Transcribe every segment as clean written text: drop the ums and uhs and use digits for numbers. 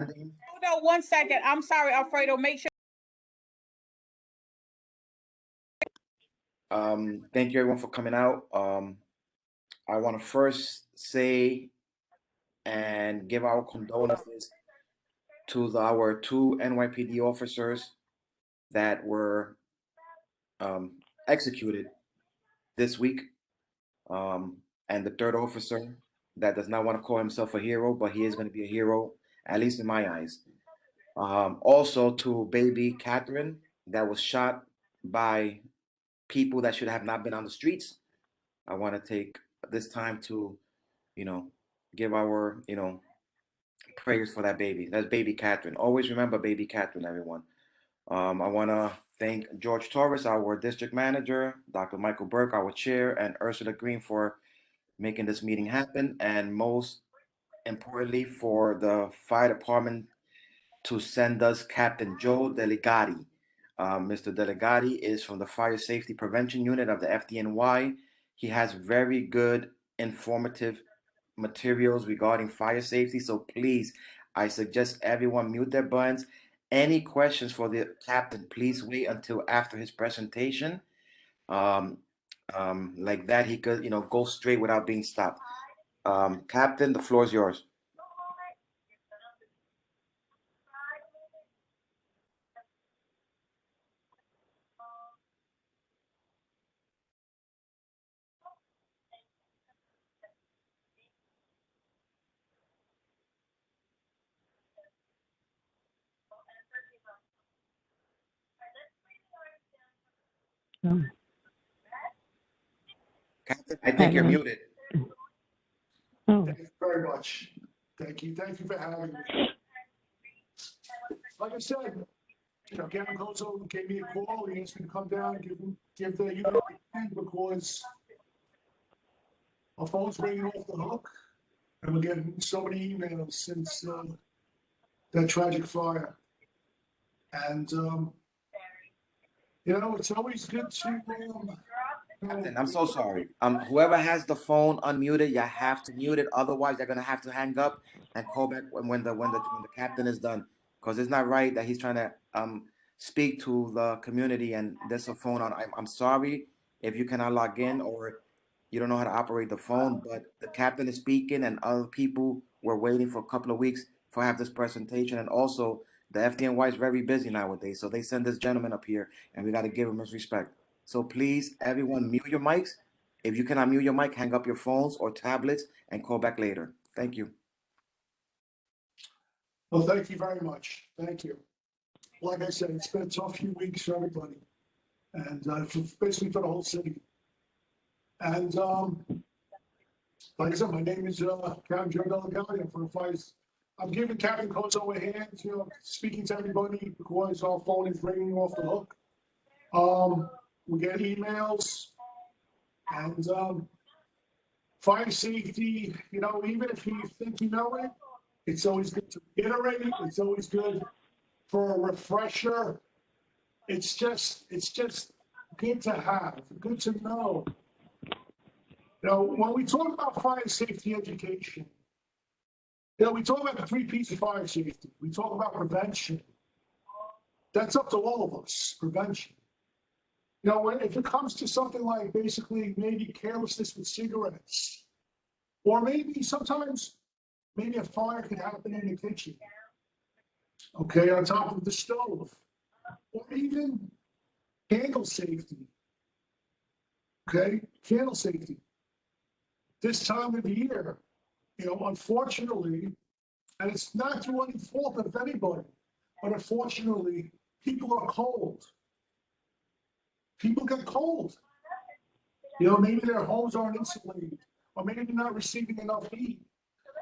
Hold on 1 second. I'm sorry, Alfredo. Make sure. Thank you everyone for coming out. I want to first say and give our condolences to our two NYPD officers that were executed this week, and the third officer that does not want to call himself a hero, but he is going to be a hero, at least in my eyes. Also to baby Catherine that was shot by people that should have not been on the streets. I want to take this time to, give our, prayers for that baby. That's baby Catherine. Always remember baby Catherine, everyone. I want to thank George Torres, our district manager, Dr. Michael Burke, our chair, and Ursula Green for making this meeting happen, and most importantly, for the fire department to send us Captain Joe Delegati. Mr. Delegati is from the Fire Safety Prevention Unit of the FDNY. He has very good, informative materials regarding fire safety. So please, I suggest everyone mute their buttons. Any questions for the captain, please wait until after his presentation. Like that, he could, go straight without being stopped. Captain, the floor is yours. Captain, I think you're muted. Oh. Thank you very much. Thank you for having me. Like I said, Gavin Kozo gave me a call. He asked me to come down and give the unit because our phone's ringing off the hook, and we're getting so many emails since that tragic fire. And it's always good to. Captain, I'm so sorry. Whoever has the phone unmuted, you have to mute it. Otherwise, you're gonna have to hang up and call back when the captain is done. Because it's not right that he's trying to speak to the community and there's a phone on. I'm sorry if you cannot log in or you don't know how to operate the phone, but the captain is speaking and other people were waiting for a couple of weeks for have this presentation, and also the FDNY is very busy nowadays, so they send this gentleman up here and we got to give him his respect. So please, everyone, mute your mics. If you cannot mute your mic, hang up your phones or tablets and call back later. Thank you. Well, thank you very much. Thank you. Like I said, it's been a tough few weeks for everybody, and basically for the whole city. And like I said, my name is Captain Joe Delegati. I'm from the fires. I'm giving Captain Kozo a hand, speaking to everybody because our phone is ringing off the hook. We get emails, and fire safety, even if you think you know it, it's always good to reiterate it. It's always good for a refresher. It's just good to have, good to know. When we talk about fire safety education, we talk about the 3 P's of fire safety. We talk about prevention. That's up to all of us, prevention. If it comes to something like basically maybe carelessness with cigarettes, or maybe sometimes maybe a fire could happen in the kitchen, okay, on top of the stove, or even candle safety, okay, candle safety. This time of year, unfortunately, and it's not through any fault of anybody, but unfortunately, people are cold. People get cold. Maybe their homes aren't insulated, or maybe they're not receiving enough heat.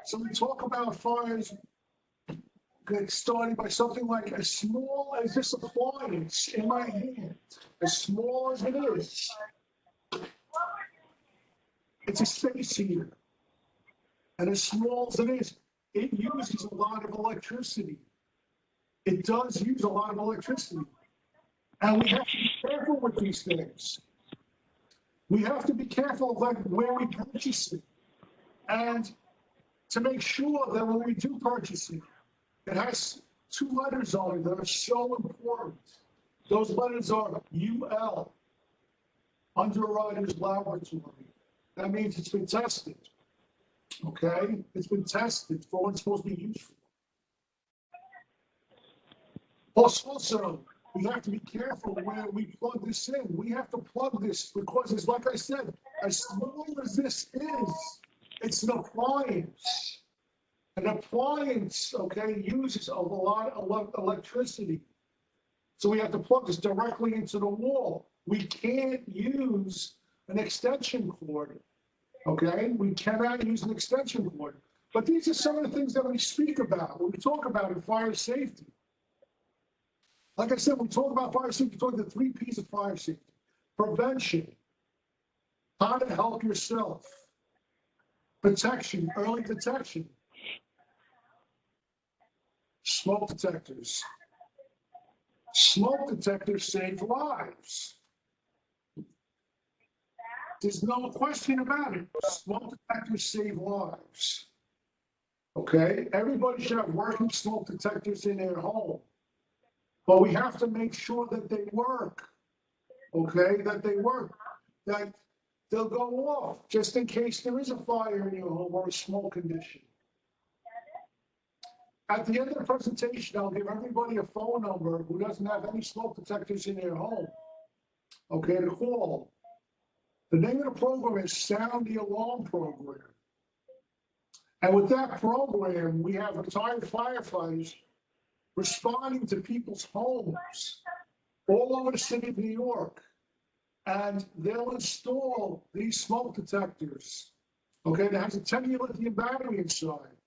So we talk about fires starting by something like as small as this appliance in my hand, as small as it is. It's a space heater. And as small as it is, it uses a lot of electricity. It does use a lot of electricity. And we have to be careful with these things. We have to be careful of where we purchase it. And to make sure that when we do purchase it, It has two letters on it that are so important. Those letters are UL, Underwriters Laboratory. That means it's been tested. Okay? It's been tested for what it's supposed to be used for. Plus, also, we have to be careful where we plug this in. We have to plug this because, it's like I said, as small as this is, it's an appliance. An appliance, okay, uses a lot of electricity. So we have to plug this directly into the wall. We can't use an extension cord, okay? We cannot use an extension cord. But these are some of the things that we speak about when we talk about in fire safety. Like I said, when we talk about fire safety, we talk about the 3 P's of fire safety. Prevention, how to help yourself. Protection, early detection. Smoke detectors. Smoke detectors save lives. There's no question about it. Smoke detectors save lives. Okay? Everybody should have working smoke detectors in their home. But we have to make sure that they work. Okay? That they work. That they'll go off just in case there is a fire in your home or a smoke condition. At the end of the presentation, I'll give everybody a phone number who doesn't have any smoke detectors in their home, okay, to call. The name of the program is Sound the Alarm Program. And with that program, we have retired firefighters responding to people's homes all over the city of New York. And they'll install these smoke detectors, okay, that has a 10-year lithium battery inside.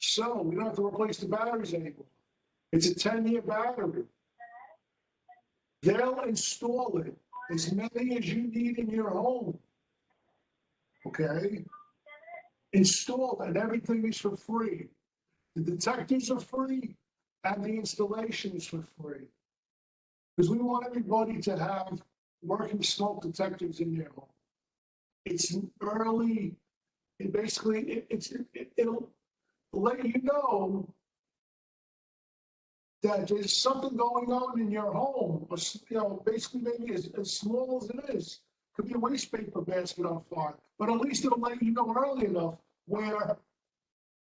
So we don't have to replace the batteries anymore. It's a 10-year battery. They'll install it, as many as you need in your home. Okay? Install it, and everything is for free. The detectors are free, and the installation is for free. Because we want everybody to have working smoke detectors in their home. It's early, it'll let you know that there's something going on in your home, or, basically maybe as small as it is. Could be a waste paper basket on fire, but at least it'll let you know early enough where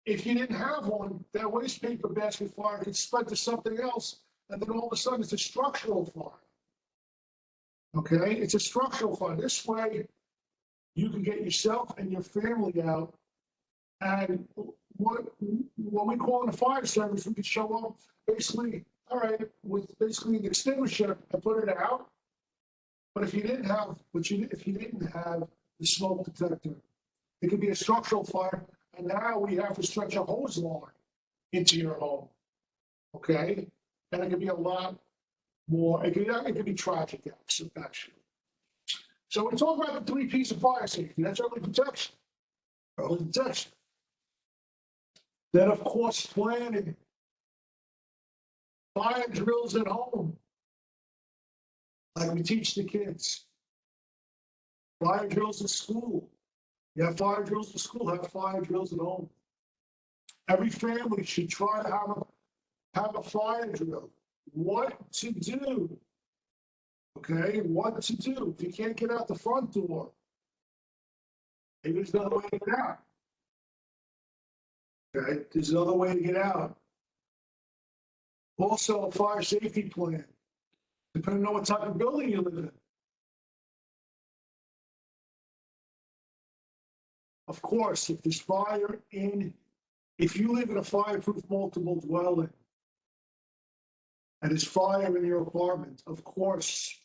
if you didn't have one, that waste paper basket fire could spread to something else, and then all of a sudden it's a structural fire. Okay, it's a structural fire. This way, you can get yourself and your family out, and when we call in the fire service, we could show up basically, all right, with basically an extinguisher and put it out. But if you didn't have, the smoke detector, it could be a structural fire, and now we have to stretch a hose line into your home. Okay, and it could be a lot more. It could be tragic, actually. So we're talking about the 3 P's of fire safety. That's early protection. Early detection. Then, of course, planning. Fire drills at home, like we teach the kids. Fire drills at school. You have fire drills at school, have fire drills at home. Every family should try to have a fire drill. What to do? Okay, what to do if you can't get out the front door? Maybe there's another way to get out. Okay, there's another way to get out. Also, a fire safety plan, depending on what type of building you live in. Of course, if there's fire if you live in a fireproof multiple dwelling, and there's fire in your apartment, of course,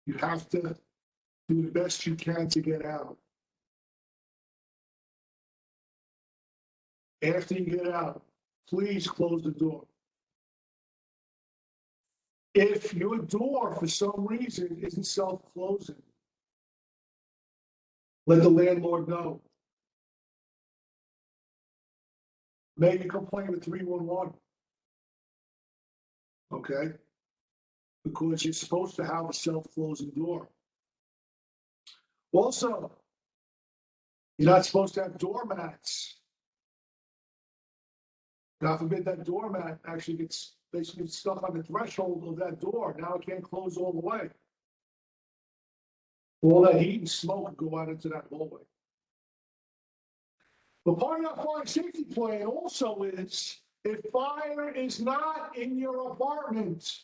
you have to do the best you can to get out. After you get out, please close the door. If your door, for some reason, isn't self-closing, let the landlord know. Make a complaint with 311. Okay? Because you're supposed to have a self-closing door. Also, you're not supposed to have doormats God forbid that doormat actually gets basically stuck on the threshold of that door. Now it can't close all the way. All that heat and smoke can go out into that hallway. But part of that fire safety plan also is if fire is not in your apartment,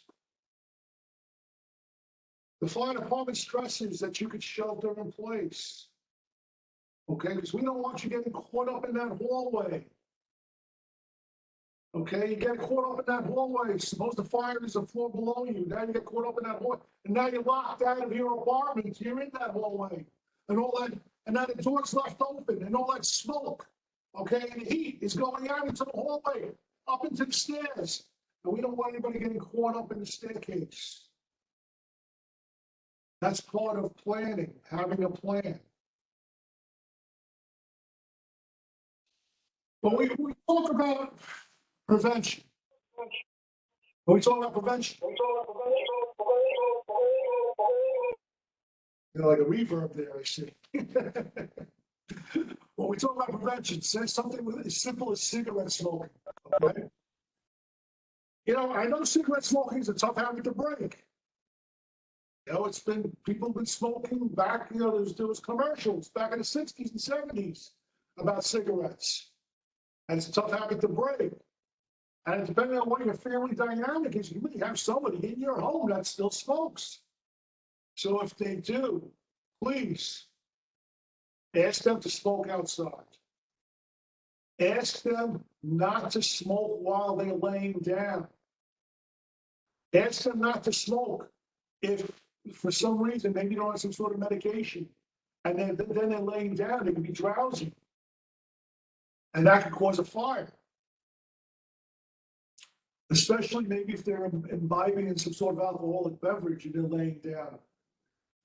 the fire department stresses that you could shelter in place. Okay, because we don't want you getting caught up in that hallway. Okay, you get caught up in that hallway. Suppose the fire is a floor below you. Now you get caught up in that hallway. And now you're locked out of your apartment. You're in that hallway. And all that, and now the door's left open and all that smoke. Okay, and the heat is going out into the hallway, up into the stairs. And we don't want anybody getting caught up in the staircase. That's part of planning, having a plan. But we talk about prevention. When we talk about prevention, like a reverb there, I see. When we talk about prevention, say something as simple as cigarette smoking. Okay. I know cigarette smoking is a tough habit to break. People have been smoking back, there was commercials back in the 60s and 70s about cigarettes. And it's a tough habit to break. And depending on what your family dynamic is, you may have somebody in your home that still smokes. So if they do, please ask them to smoke outside. Ask them not to smoke while they're laying down. Ask them not to smoke if for some reason maybe they're on some sort of medication and then they're laying down, they can be drowsy. And that could cause a fire. Especially maybe if they're imbibing in some sort of alcoholic beverage and they're laying down.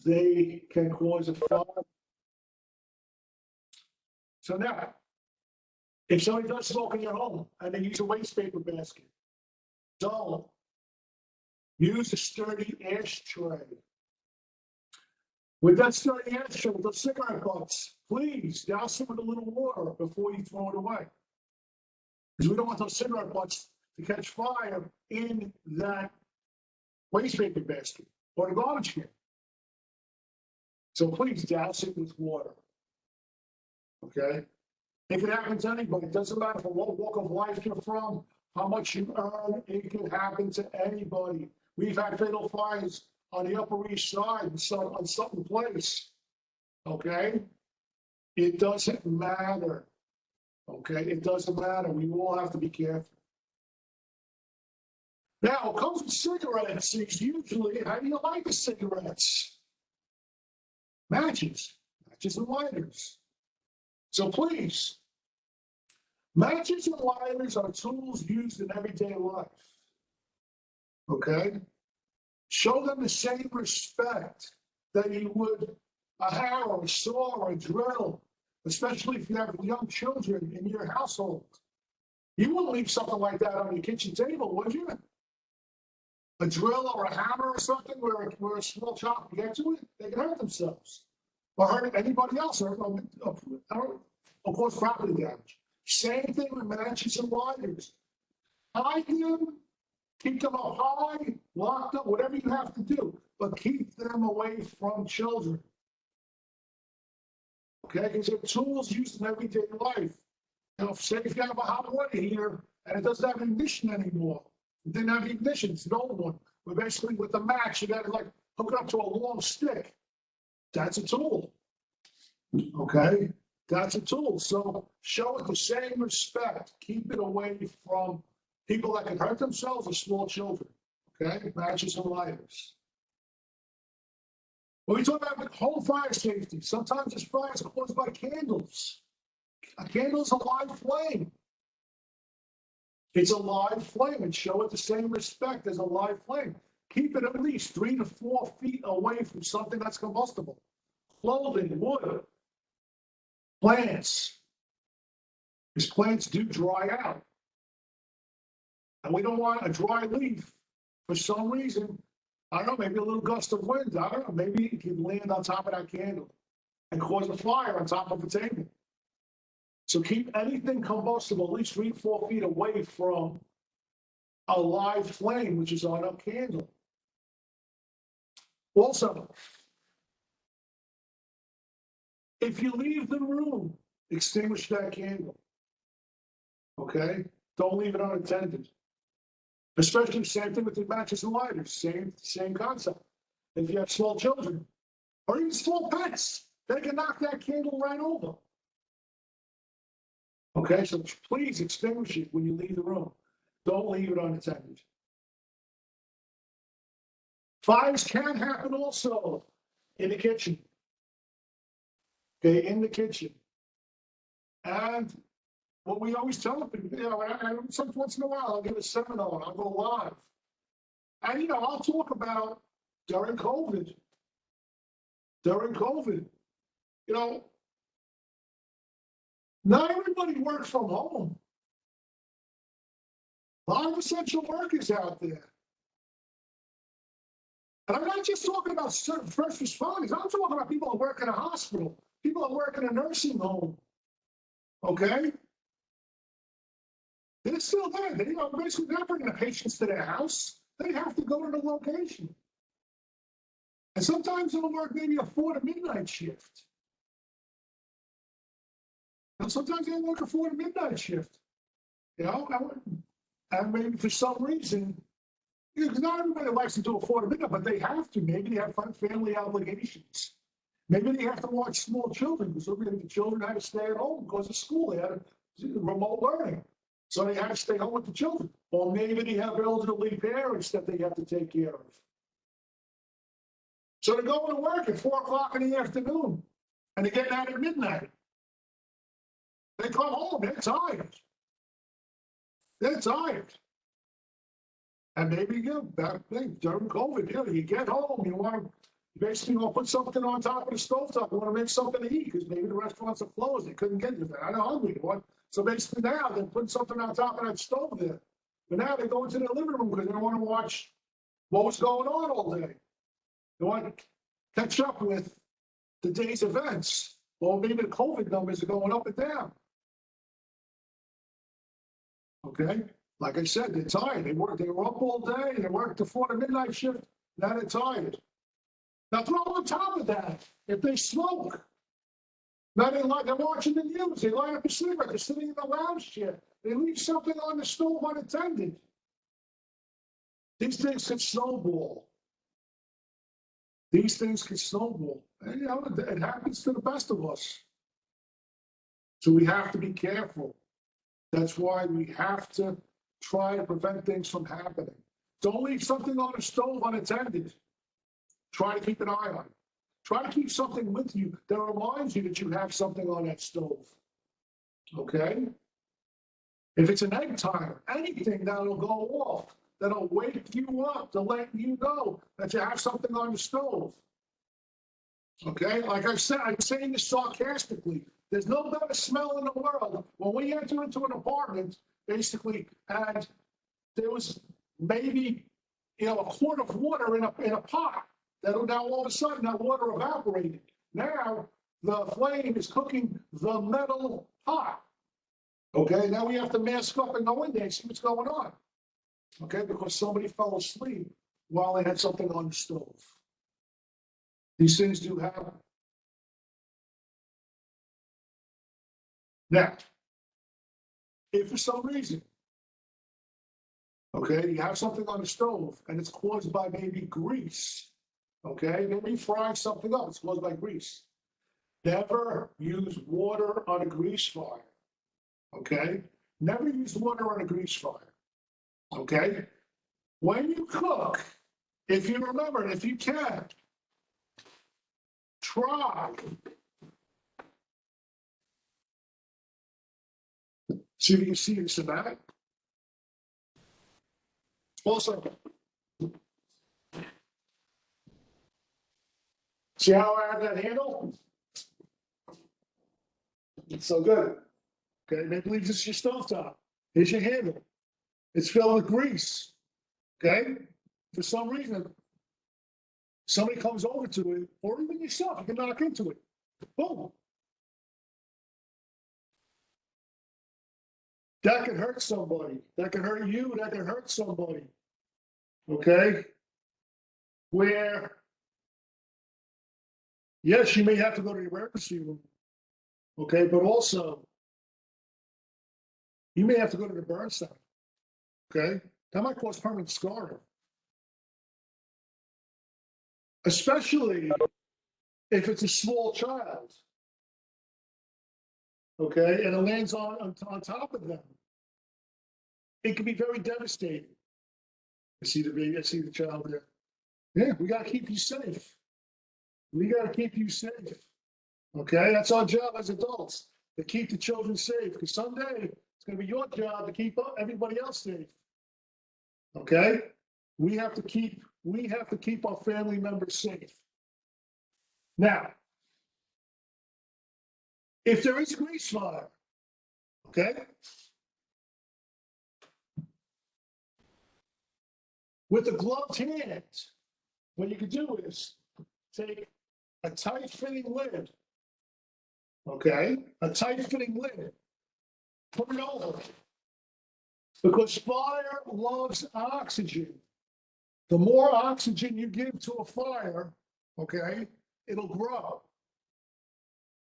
They can cause a fire. So now, if somebody does smoke in your home and they use a waste paper basket, don't use a sturdy ashtray. With that sturdy ashtray, with those cigarette butts, please douse it with a little water before you throw it away. Because we don't want those cigarette butts to catch fire in that waste paper basket or the garbage can. So please douse it with water. Okay? It can happen to anybody. It doesn't matter from what walk of life you're from, how much you earn, it can happen to anybody. We've had fatal fires on the Upper East Side, on Sutton Place. Okay? It doesn't matter. Okay? It doesn't matter. We all have to be careful. Now, what comes with cigarettes is usually, how do you light the cigarettes? Matches and lighters. So please, matches and lighters are tools used in everyday life. Okay? Show them the same respect that you would a harrow, a saw, or a drill, especially if you have young children in your household. You wouldn't leave something like that on your kitchen table, would you? A drill or a hammer or something where a small child can get to it, they can hurt themselves. Or hurt anybody else, or of course, property damage. Same thing with matches and lighters. Hide them, keep them up high, locked up, whatever you have to do, but keep them away from children. Okay, because they're tools used in everyday life. Say if you have a hot water heater and it doesn't have ignition anymore, it didn't have ignition, it's an old one. But basically, with the match, you got to hook it up to a long stick. That's a tool. Okay, that's a tool. So show it the same respect. Keep it away from people that can hurt themselves or small children. Okay, matches and lighters. When we talk about home fire safety, sometimes this fire is caused by candles. A candle is a live flame. It's a live flame, and show it the same respect as a live flame. Keep it at least 3 to 4 feet away from something that's combustible. Clothing, wood, plants. Because plants do dry out. And we don't want a dry leaf for some reason. I don't know, maybe a little gust of wind. I don't know, maybe it can land on top of that candle and cause a fire on top of the table. So keep anything combustible at least 3 to 4 feet away from a live flame, which is on a candle. Also, if you leave the room, extinguish that candle. Okay? Don't leave it unattended. Especially same thing with the matches and lighters, same concept. If you have small children, or even small pets, they can knock that candle right over. Okay, so please extinguish it when you leave the room. Don't leave it unattended. Fires can happen also in the kitchen. Okay, in the kitchen. And what we always tell people, you know, and once in a while I'll give a seminar, I'll go live. And, you know, I'll talk about during COVID, you know, not everybody works from home. A lot of essential workers out there. And I'm not just talking about first responders. I'm talking about people that work in a hospital, people that work in a nursing home. Okay? They're still there. They, you know, basically they're bringing the patients to their house. They have to go to the location. And sometimes they'll work maybe a 4 to midnight shift. And sometimes they'll work a 4 to midnight shift. You know, and maybe for some reason, because not everybody likes to do a 4 to midnight, but they have to. Maybe they have family obligations. Maybe they have to watch small children because the children had to stay at home because of school. They had remote learning. So they had to stay home with the children. Or maybe they have elderly parents that they have to take care of. So they're going to work at 4 o'clock in the afternoon and they're getting out at midnight. They come home, they're tired. They're tired. And maybe back then, during COVID, you get home, you want to basically put something on top of the stovetop. You want to make something to eat because maybe the restaurants are closed. They couldn't get it. I know hungry. So basically now they're putting something on top of that stove there. But now they go into their living room because they don't want to watch what was going on all day. They want to catch up with the day's events. Or maybe the COVID numbers are going up and down. Okay? Like I said, they're tired. They were up all day. They worked the 4 to midnight shift. Now they're tired. Now throw on top of that, if they smoke, now they're watching the news. They light up a cigarette. They're sitting in the lounge chair. They leave something on the stove unattended. These things can snowball. These things can snowball. And, you know, it happens to the best of us. So we have to be careful. That's why we have to try to prevent things from happening. Don't leave something on the stove unattended. Try to keep an eye on it. Try to keep something with you that reminds you that you have something on that stove. Okay? If it's an egg timer, anything that'll go off, that'll wake you up to let you know that you have something on the stove. Okay? Like I said, I'm saying this sarcastically. There's no better smell in the world when we enter into an apartment, basically, and there was maybe, you know, a quart of water in a pot. That now all of a sudden that water evaporated. Now the flame is cooking the metal pot. Okay, now we have to mask up and go in there and see what's going on. Okay, because somebody fell asleep while they had something on the stove. These things do happen. Now, if for some reason, okay, you have something on the stove and it's caused by maybe grease, okay, maybe frying something up, it's caused by grease. Never use water on a grease fire, okay? Never use water on a grease fire, okay? When you cook, if you remember, if you can, try. See if you can see this in that. Also, see how I have that handle? It's so good. Okay, maybe leave this your stovetop. Here's your handle. It's filled with grease. Okay? For some reason, somebody comes over to it, or even yourself, you can knock into it. Boom. That could hurt somebody. That could hurt you. That could hurt somebody. Okay? Where, yes, you may have to go to the emergency room. Okay, but also, you may have to go to the burn center. Okay? That might cause permanent scarring. Especially if it's a small child. Okay, and it lands on top of them. It can be very devastating. I see the baby, I see the child there. Yeah, we gotta keep you safe. We gotta keep you safe. Okay, that's our job as adults, to keep the children safe, because someday it's gonna be your job to keep everybody else safe. Okay? We have to keep our family members safe. Now, if there is a grease fire, okay? With a gloved hand, what you can do is take a tight fitting lid, okay? A tight fitting lid, put it over. Because fire loves oxygen. The more oxygen you give to a fire, okay, it'll grow.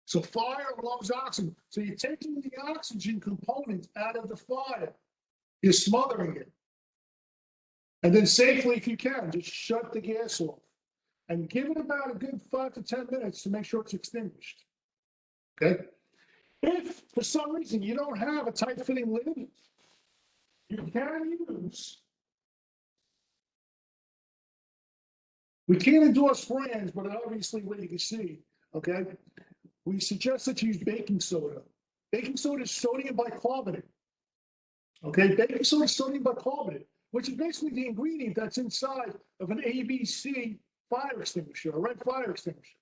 So fire loves oxygen. So you're taking the oxygen component out of the fire. You're smothering it. And then safely, if you can, just shut the gas off. And give it about a good 5 to 10 minutes to make sure it's extinguished. Okay? If for some reason you don't have a tight fitting lid, you can use, we can't endorse brands, but obviously what you can see, okay? We suggest that you use baking soda. Baking soda is sodium bicarbonate. Okay, baking soda is sodium bicarbonate, which is basically the ingredient that's inside of an ABC fire extinguisher, a red fire extinguisher.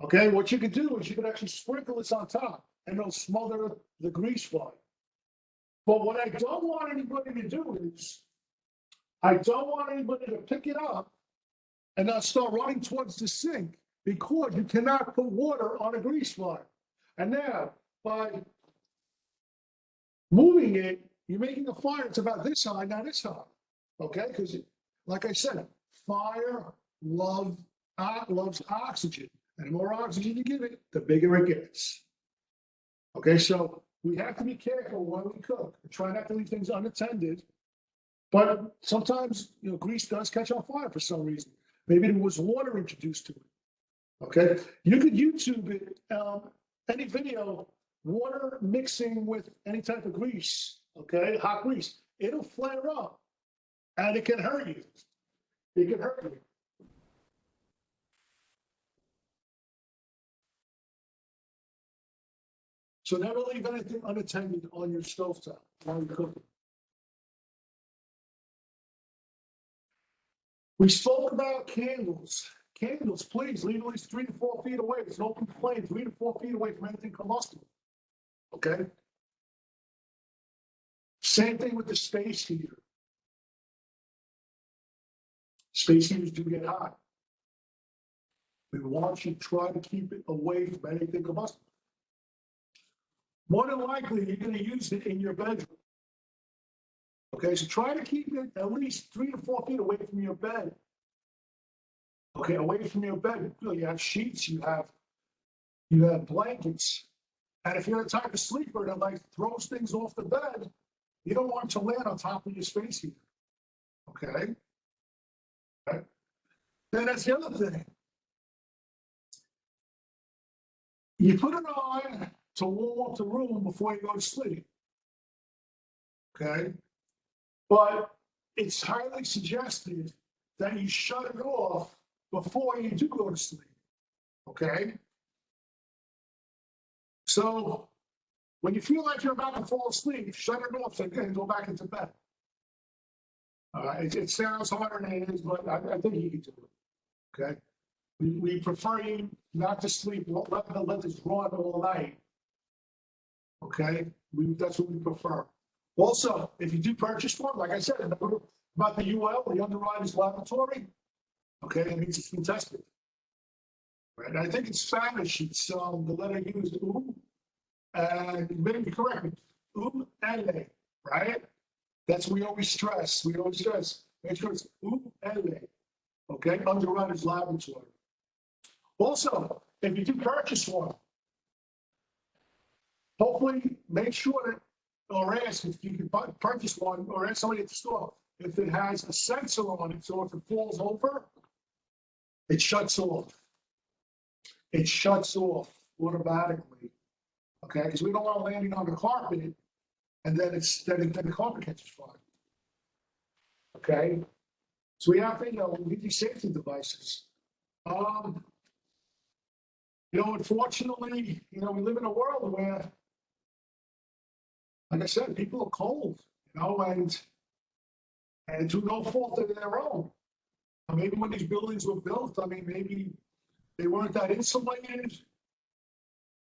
Okay, what you could do is you could actually sprinkle this on top and it'll smother the grease fire. But what I don't want anybody to do is, I don't want anybody to pick it up and not start running towards the sink, because you cannot put water on a grease fire. And now, by moving it, you're making a fire that's about this high, not this high. Okay, because like I said, fire loves oxygen. And the more oxygen you give it, the bigger it gets. Okay, so we have to be careful when we cook. Try not to leave things unattended. But sometimes, grease does catch on fire for some reason. Maybe there was water introduced to it. Okay, you could YouTube it, any video, water mixing with any type of grease, okay, hot grease. It'll flare up and it can hurt you. It can hurt you. So never leave anything unattended on your stovetop while you're cooking. We spoke about candles. Candles, please leave at least 3 to 4 feet away. There's no complaint, 3 to 4 feet away from anything combustible. Okay? Same thing with the space heater. Space heaters do get hot. We want you to try to keep it away from anything combustible. More than likely, you're going to use it in your bedroom. Okay, so try to keep it at least 3 to 4 feet away from your bed. Okay, away from your bed. You have sheets, you have blankets. And if you're the type of sleeper that throws things off the bed, you don't want it to land on top of your space heater. Okay? Then that's the other thing. You put it on to warm up the room before you go to sleep. Okay? But it's highly suggested that you shut it off before you do go to sleep. Okay? So when you feel like you're about to fall asleep, shut it off and go back into bed. It sounds harder than it is, but I think you can do it. Okay? We prefer you not to sleep, let this run all night. Okay? That's what we prefer. Also, if you do purchase one, like I said, about the UL, the Underwriters Laboratory, okay, it means it's been tested. And I think in Spanish, it's the letter U is U, and maybe correct me. ULA, right? That's what we always stress. We always stress. Make sure it's ULA, okay? Underwriter's Laboratory. Also, if you do purchase one, hopefully make sure that, or ask if you can purchase one, or ask somebody at the store if it has a sensor on it, so if it falls over, it shuts off. It shuts off automatically, okay? Because we don't want it landing on the carpet, and then then the carpet catches fire. Okay, so we have to, we need these safety devices. Unfortunately, we live in a world where, like I said, people are cold, and through no fault of their own. Maybe when these buildings were built, maybe they weren't that insulated.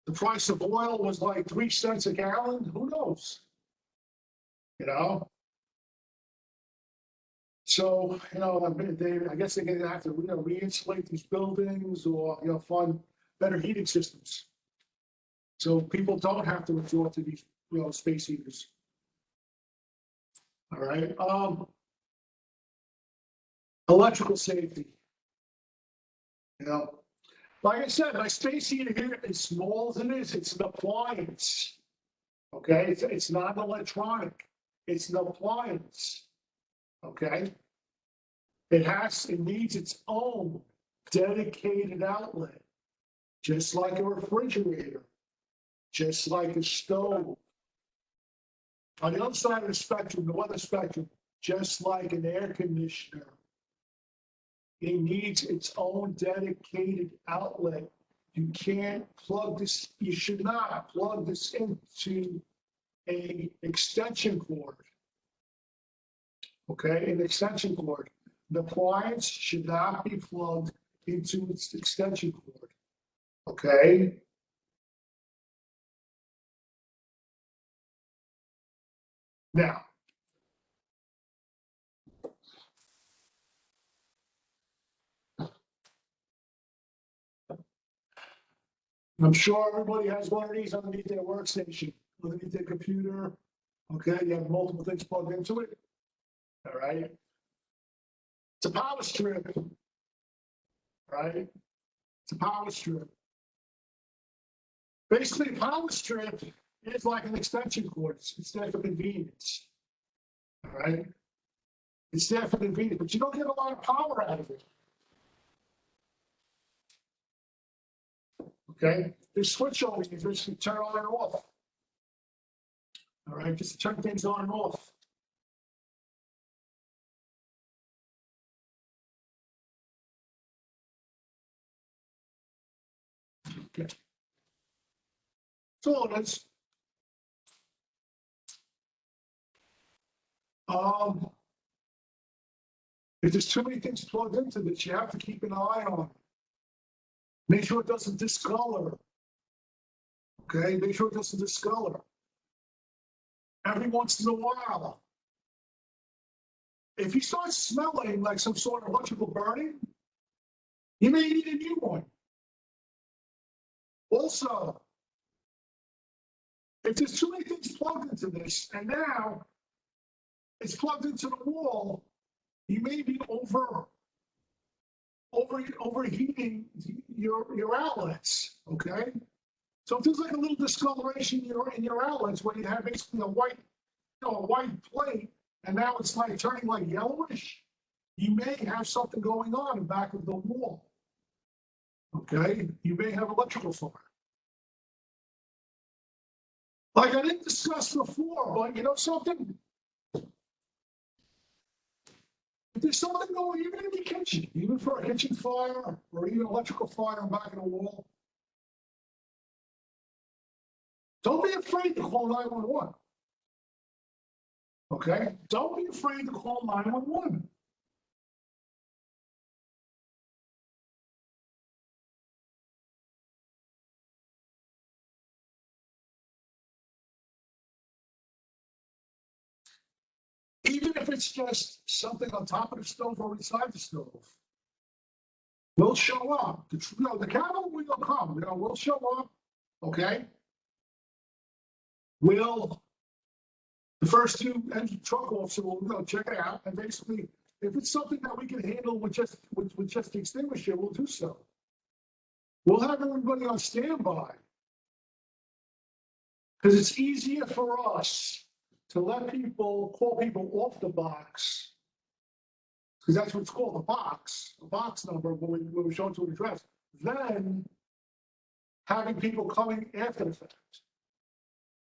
The price of oil was like 3 cents a gallon. Who knows? So, I guess they're going to have to, re-insulate these buildings or, fund better heating systems. So people don't have to resort to these, space heaters. All right. Electrical safety. Like I said, my space heater here, as small as it is, it's an appliance. Okay, it's not an electronic. It's an appliance. Okay, it needs its own dedicated outlet, just like a refrigerator, just like a stove. On the other side of the spectrum, the weather spectrum, just like an air conditioner, it needs its own dedicated outlet. You can't plug this, you should not plug this into an extension cord. Okay, an extension cord. The appliance should not be plugged into its extension cord. Okay. Now, I'm sure everybody has one of these underneath their workstation, underneath their computer. Okay, you have multiple things plugged into it. All right. It's a power strip. Right? It's a power strip. Basically, a power strip is like an extension cord. It's there for convenience. All right? It's there for convenience, but you don't get a lot of power out of it. Okay? There's switch over here just to turn on and off. All right? Just to turn things on and off. Okay. So it is. If there's too many things plugged into this, you have to keep an eye on it. Make sure it doesn't discolor. Okay, make sure it doesn't discolor. Every once in a while, if you start smelling like some sort of electrical burning, you may need a new one. Also, if there's too many things plugged into this, and now it's plugged into the wall, you may be overheating your outlets. Okay, so if there's like a little discoloration in your outlets where you have basically a white plate, and now it's like turning like yellowish, you may have something going on in the back of the wall. Okay, you may have electrical fire. Like I didn't discuss before, but you know something? If there's something going, even in the kitchen, even for a kitchen fire or even electrical fire on the back of the wall, don't be afraid to call 911. Okay? Don't be afraid to call 911. Even if it's just something on top of the stove or inside the stove, we'll show up. The cavalry will come. We'll show up. Okay. We'll The first two engine truck officer will check it out, and basically, if it's something that we can handle with just the extinguisher, we'll do so. We'll have everybody on standby. Because it's easier for us to let people, call people off the box, because that's what it's called, a box number when we show it to an address, than having people coming after the fact.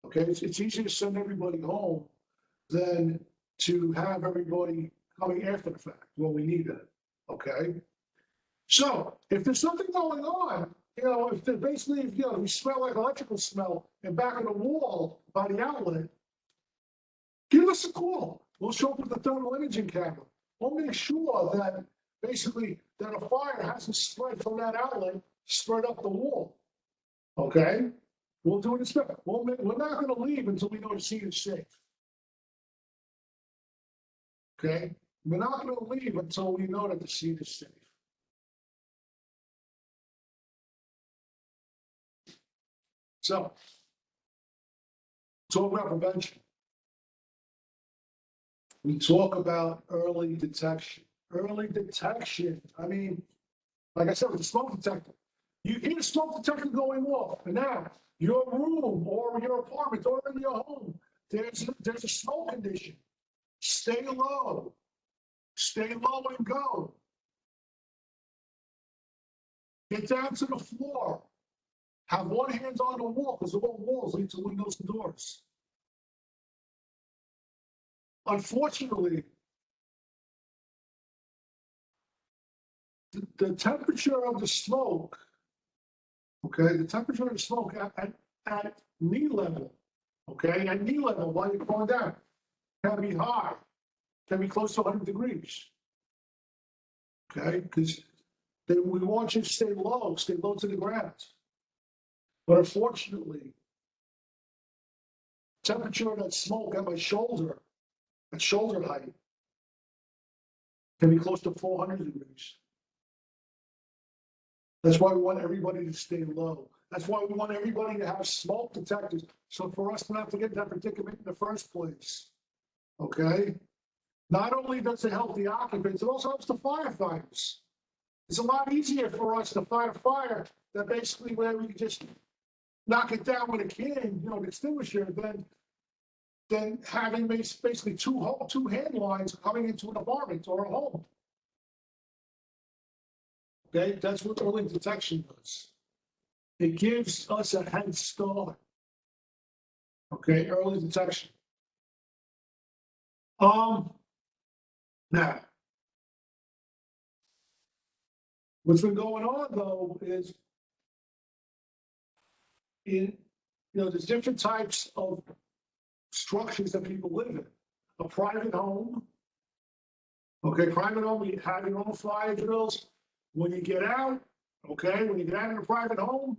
Okay, it's easier to send everybody home than to have everybody coming after the fact when we need it. Okay, so if there's something going on, if they're basically, if we smell like electrical smell in back of the wall by the outlet, give us a call. We'll show up with the thermal imaging camera. We'll make sure that basically that a fire hasn't spread from that outlet, spread up the wall. Okay, we'll do an inspection. We're not going to leave until we know the scene is safe. Okay, we're not going to leave until we know that the scene is safe. So, talk about prevention. We talk about early detection. Early detection, I mean, like I said, with the smoke detector, you hear the smoke detector going off, and now your room or your apartment or in your home, there's a smoke condition. Stay low and go. Get down to the floor. Have one hand on the wall, because all walls lead to windows and doors. Unfortunately, the temperature of the smoke, okay, the temperature of the smoke at knee level, okay, at knee level while you're going down, can be high, can be close to 100 degrees, okay, because we want you to stay low to the ground. But unfortunately, temperature of that smoke at my shoulder, at shoulder height, can be close to 400 degrees. That's why we want everybody to stay low. That's why we want everybody to have smoke detectors. So for us to not have to get in that predicament in the first place, okay? Not only does it help the occupants, it also helps the firefighters. It's a lot easier for us to fight a fire that basically where we can just knock it down with a can, an extinguisher, than having basically two hand lines coming into an apartment or a home. Okay, that's what early detection does. It gives us a head start. Okay, early detection. Now, what's been going on though is there's different types of structures that people live in. A private home. Okay, private home, you have your own fire drills. When you get out, okay, when you get out in a private home,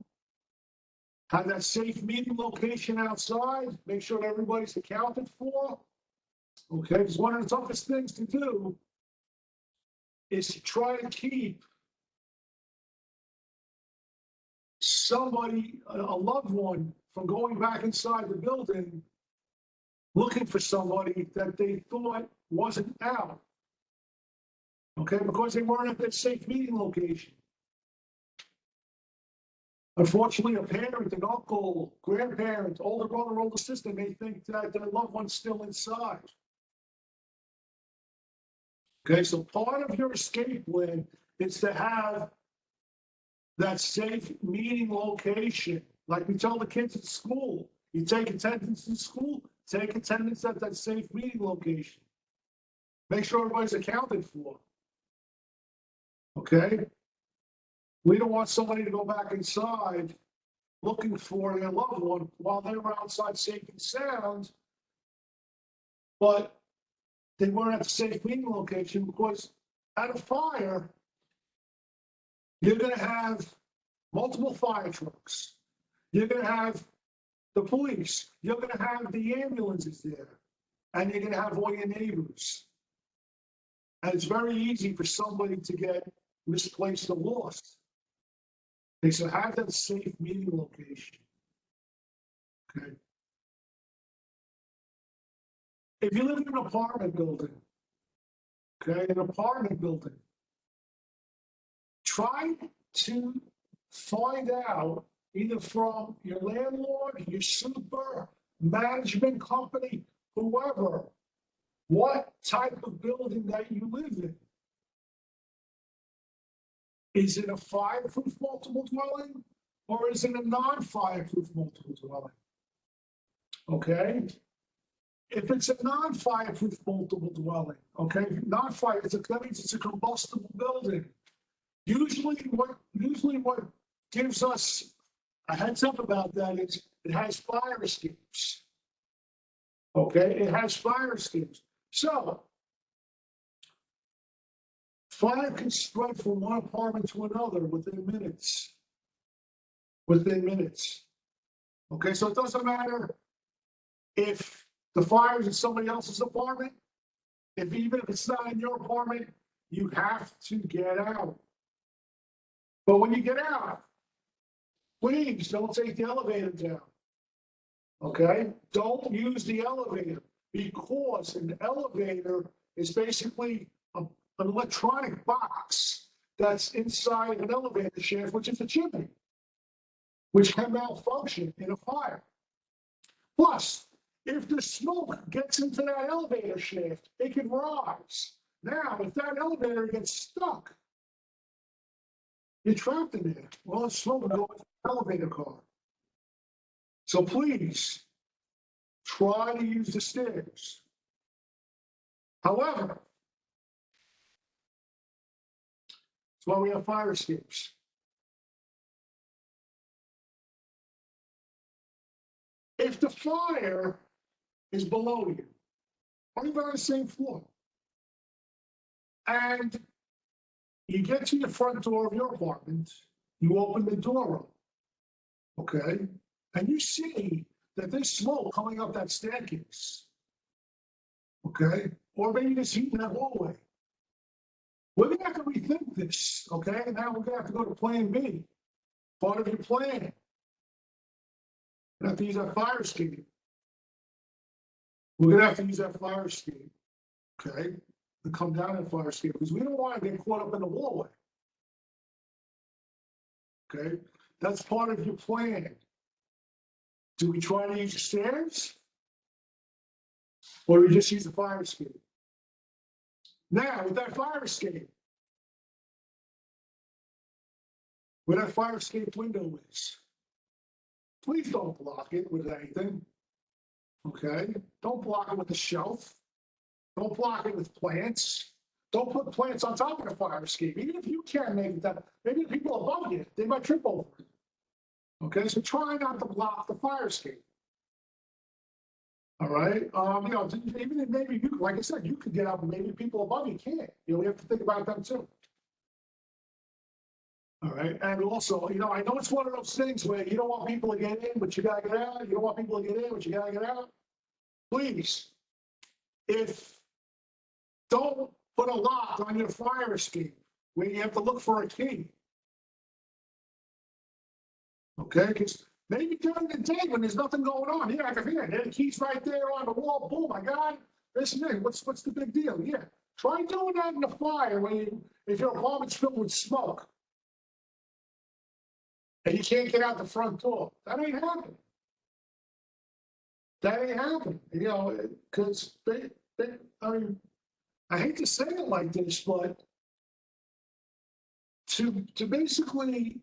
have that safe meeting location outside. Make sure that everybody's accounted for. Okay, because one of the toughest things to do is to try to keep somebody, a loved one, from going back inside the building looking for somebody that they thought wasn't out. Okay, because they weren't at that safe meeting location. Unfortunately, a parent, an uncle, grandparent, older brother, older sister may think that their loved one's still inside. Okay, so part of your escape plan is to have that safe meeting location. Like we tell the kids at school, you take attendance in school, take attendance at that safe meeting location. Make sure everybody's accounted for. Okay? We don't want somebody to go back inside looking for their loved one while they were outside safe and sound, but they weren't at the safe meeting location, because at a fire, you're going to have multiple fire trucks. You're going to have the police. You're going to have the ambulances there. And you're going to have all your neighbors. And it's very easy for somebody to get misplaced or lost. They should have that safe meeting location. Okay. if you live in an apartment building, okay, an apartment building, try to find out either from your landlord, your super, management company, whoever, what type of building that you live in. Is it a fireproof multiple dwelling or is it a non-fireproof multiple dwelling? Okay? If it's a non-fireproof multiple dwelling, okay, non-fire, that means it's a combustible building. Usually what gives us a heads up about that is it has fire escapes. Okay, it has fire escapes. So fire can spread from one apartment to another within minutes. Within minutes. Okay, so it doesn't matter if the fire is in somebody else's apartment. Even if it's not in your apartment, you have to get out. But when you get out, please don't take the elevator down. Okay? Don't use the elevator because an elevator is basically an electronic box that's inside an elevator shaft, which is a chimney, which can malfunction in a fire. Plus, if the smoke gets into that elevator shaft, it can rise. Now, if that elevator gets stuck, you're trapped in there. Well, the smoke will go into the elevator car. So please, try to use the stairs. However, that's why we have fire escapes. If the fire is below you, or even on the same floor, and you get to the front door of your apartment, you open the door up, okay, and you see that there's smoke coming up that staircase, okay, or maybe there's heat in that hallway. We're gonna have to rethink this, okay? Now we're gonna have to go to plan B, part of your plan. We're gonna have to use that fire escape. We're gonna have to use that fire escape, okay, to come down that fire escape because we don't want to get caught up in the hallway. Okay, that's part of your plan. Do we try to use the stairs? Or do we just use the fire escape? Now, with that fire escape, where that fire escape window is, please don't block it with anything. Okay? Don't block it with a shelf. Don't block it with plants. Don't put plants on top of the fire escape. Even if you can't make it that, maybe the people above you, they might trip over it. Okay, so try not to block the fire escape. All right, even if maybe you, like I said, you could get up, and maybe people above you can't. We have to think about them too. All right, and also, I know it's one of those things where you don't want people to get in, but you gotta get out. You don't want people to get in, but you gotta get out. Please, don't put a lock on your fire escape where you have to look for a key. Okay, because maybe during the day when there's nothing going on, I can hear it. The key's right there on the wall. Boom, I got it. Listen, what's the big deal? Yeah, try doing that in the fire if your apartment's filled with smoke and you can't get out the front door. That ain't happening. That ain't happening. Because I hate to say it like this, but to basically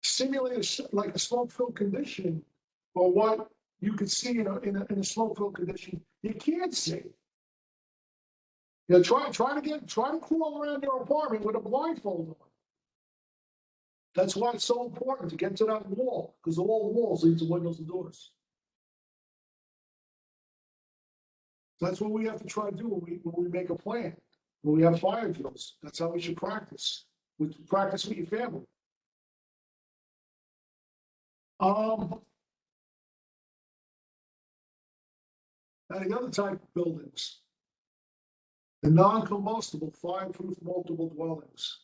simulate like a smoke-filled condition, or what you could see in a smoke-filled condition, you can't see. Try to crawl around your apartment with a blindfold on. That's why it's so important to get to that wall, because all the walls lead to windows and doors. That's what we have to try to do when we make a plan. When we have fire drills, that's how we should practice. Practice with your family. And the other type of buildings, the non-combustible fireproof multiple dwellings.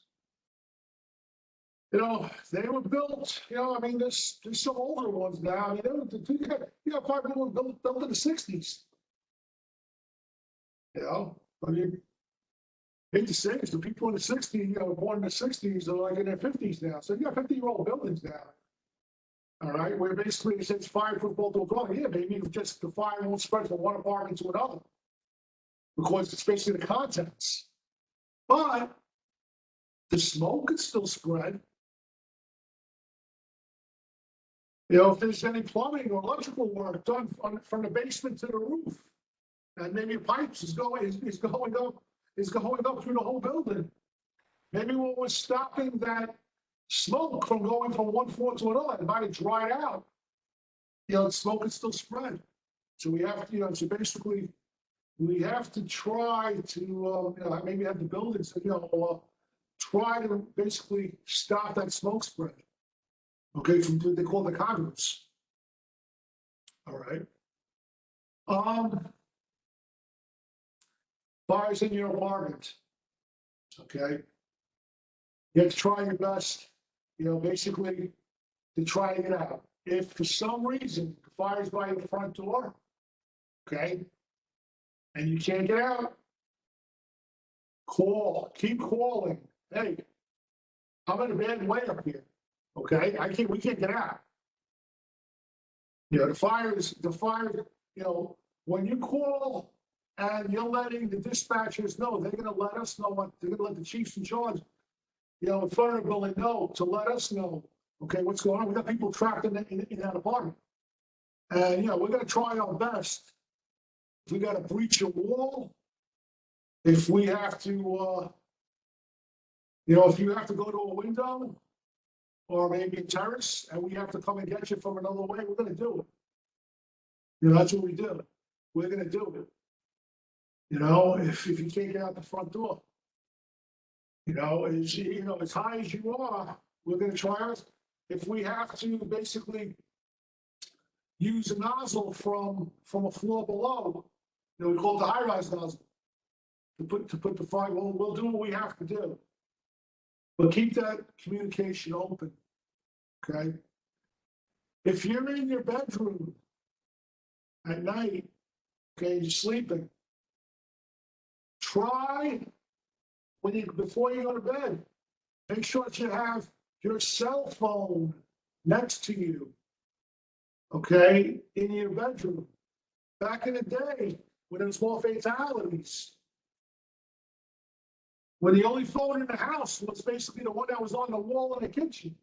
They were built, there's some older ones now. You got five people built in the 60s. You know, I mean, hate to say this, the people in the 60s, you know, born in the 60s are like in their 50s now. So you got 50-year-old buildings now. All right, where basically it says fireproof multiple dwelling. Yeah, maybe it's just the fire won't spread from one apartment to another because it's basically the contents. But the smoke could still spread. You know, if there's any plumbing or electrical work done from the basement to the roof, and maybe pipes is going up through the whole building. Maybe what was stopping that smoke from going from one floor to another, it might have dried out. You know, the smoke is still spread. So we have to, you know, so basically we have to try to, you know, maybe have the buildings, you know, try to basically stop that smoke spread. Okay, from what they call the conduits. All right. Fires in your apartment. Okay. You have to try your best, you know, basically to try to get out. If for some reason the fire's by your front door, okay, and you can't get out, call, keep calling. Hey, I'm in a bad way up here. Okay, we can't get out. You know, the fire, you know, when you call and you're letting the dispatchers know, they're gonna let us know they're gonna let the chiefs in charge, you know, in front of the building know to let us know, okay, what's going on. We got people trapped in that apartment. And, you know, we're gonna try our best. If we gotta breach a wall, if we have to, you know, if you have to go to a window, or maybe a terrace, and we have to come and get you from another way, we're gonna do it. You know, that's what we do. We're gonna do it. You know, if you can't get out the front door, you know, as high as you are, we're gonna try ours. If we have to basically use a nozzle from a floor below, you know, we call it the high-rise nozzle, to put the fire, we'll do what we have to do. But keep that communication open, okay? If you're in your bedroom at night, okay, you're sleeping, try before you go to bed, make sure that you have your cell phone next to you, okay, in your bedroom. Back in the day, when there was more fatalities, when the only phone in the house was basically the one that was on the wall in the kitchen.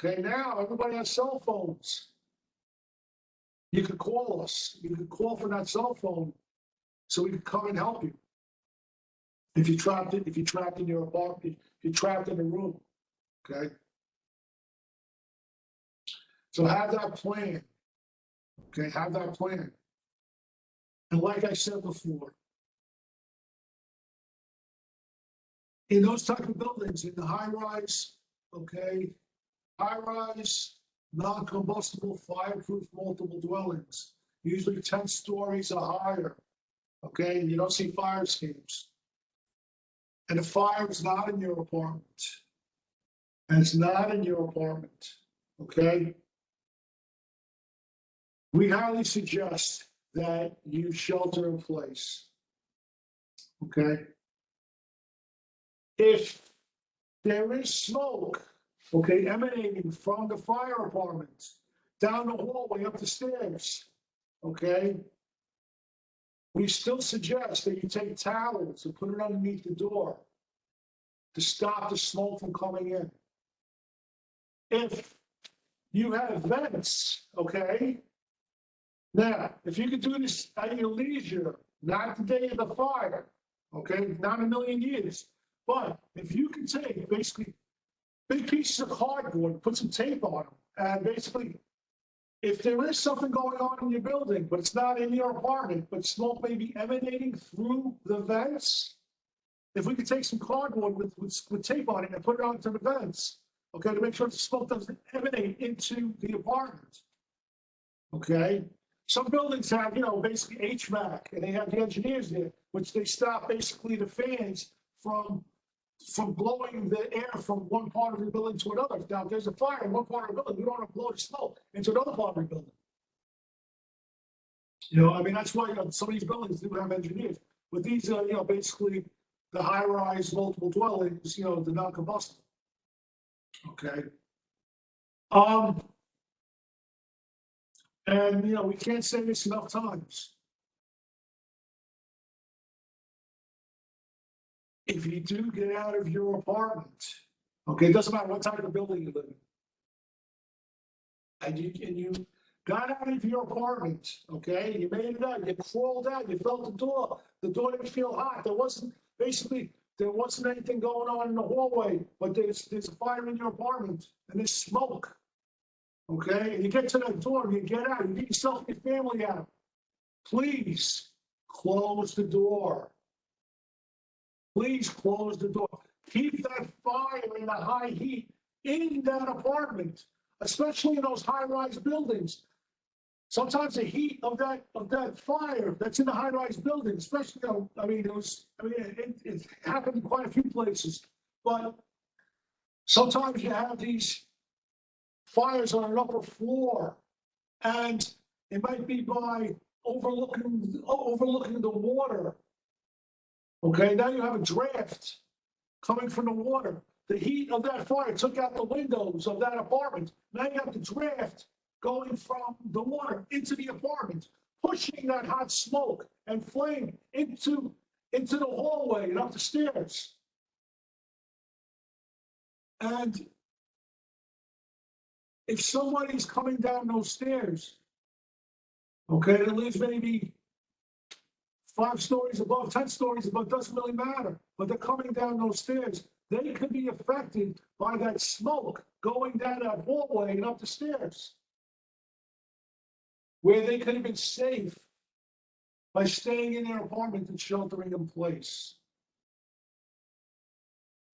Okay, now everybody has cell phones. You could call us. You could call from that cell phone so we could come and help you. If you're trapped in your apartment, if you're trapped in a room, okay? So have that plan. Okay, have that plan. And like I said before, in those type of buildings, in the high-rise, okay, high-rise, non-combustible, fireproof, multiple dwellings, usually 10 stories or higher, okay, and you don't see fire escapes. And the fire is not in your apartment. And it's not in your apartment, okay? We highly suggest that you shelter in place, okay? If there is smoke, okay, emanating from the fire apartment, down the hallway, up the stairs, okay, we still suggest that you take towels and put it underneath the door to stop the smoke from coming in. If you have vents, okay, now, if you could do this at your leisure, not the day of the fire, okay, not a million years, but if you can take basically big pieces of cardboard, put some tape on them, and basically, if there is something going on in your building, but it's not in your apartment, but smoke may be emanating through the vents, if we could take some cardboard with tape on it and put it onto the vents, okay, to make sure the smoke doesn't emanate into the apartment, okay? Some buildings have, you know, basically HVAC, and they have the engineers there, which they stop basically the fans from blowing the air from one part of the building to another. Now, if there's a fire in one part of the building, we don't want to blow the smoke into another part of the building. You know, I mean, that's why some of these buildings do have engineers, but these are, you know, basically the high-rise multiple dwellings, you know, the non-combustible. Okay. And, you know, we can't say this enough times. If you do get out of your apartment, okay, it doesn't matter what type of building you live in. And you got out of your apartment, okay, you made it out, you crawled out, you felt the door didn't feel hot, there wasn't anything going on in the hallway, but there's a fire in your apartment, and there's smoke. Okay, and you get to that door, and you get out, you get yourself and your family out. Please close the door. Please close the door. Keep that fire in the high heat in that apartment, especially in those high-rise buildings. Sometimes the heat of that fire that's in the high-rise building, especially, you know, it happened in quite a few places, but sometimes you have these fires on an upper floor, and it might be by overlooking the water. Okay, now you have a draft coming from the water. The heat of that fire took out the windows of that apartment. Now you have the draft going from the water into the apartment, pushing that hot smoke and flame into the hallway and up the stairs. And if somebody's coming down those stairs, okay, that lives maybe 5 stories above, 10 stories above, doesn't really matter, but they're coming down those stairs, they could be affected by that smoke going down that hallway and up the stairs, where they could have been safe by staying in their apartment and sheltering in place.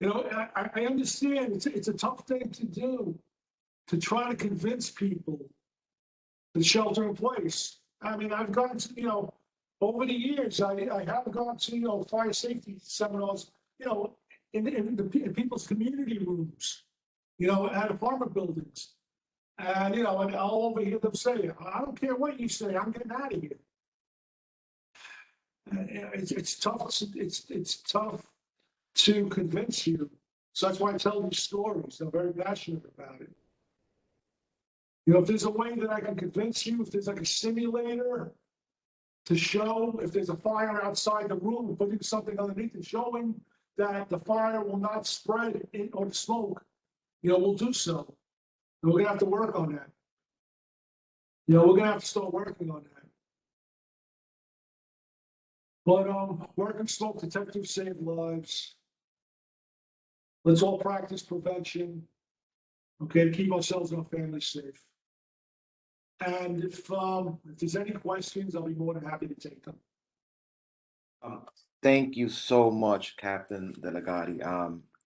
You know, I understand it's a tough thing to do, to try to convince people to shelter in place. I mean, I've gone to, you know, over the years, I have gone to, you know, fire safety seminars, you know, in people's community rooms, you know, at apartment buildings. And, you know, and I'll overhear them say, I don't care what you say, I'm getting out of here. It's tough. It's tough to convince you. So that's why I tell these stories. I'm very passionate about it. You know, if there's a way that I can convince you, if there's like a simulator to show if there's a fire outside the room, putting something underneath and showing that the fire will not spread in, or the smoke, you know, we'll do so. And we're gonna have to work on that. You know, we're gonna have to start working on that. But working smoke detectors save lives. Let's all practice prevention, okay, to keep ourselves and our families safe. And if there's any questions, I'll be more than happy to take them. Thank you so much, Captain Delegati.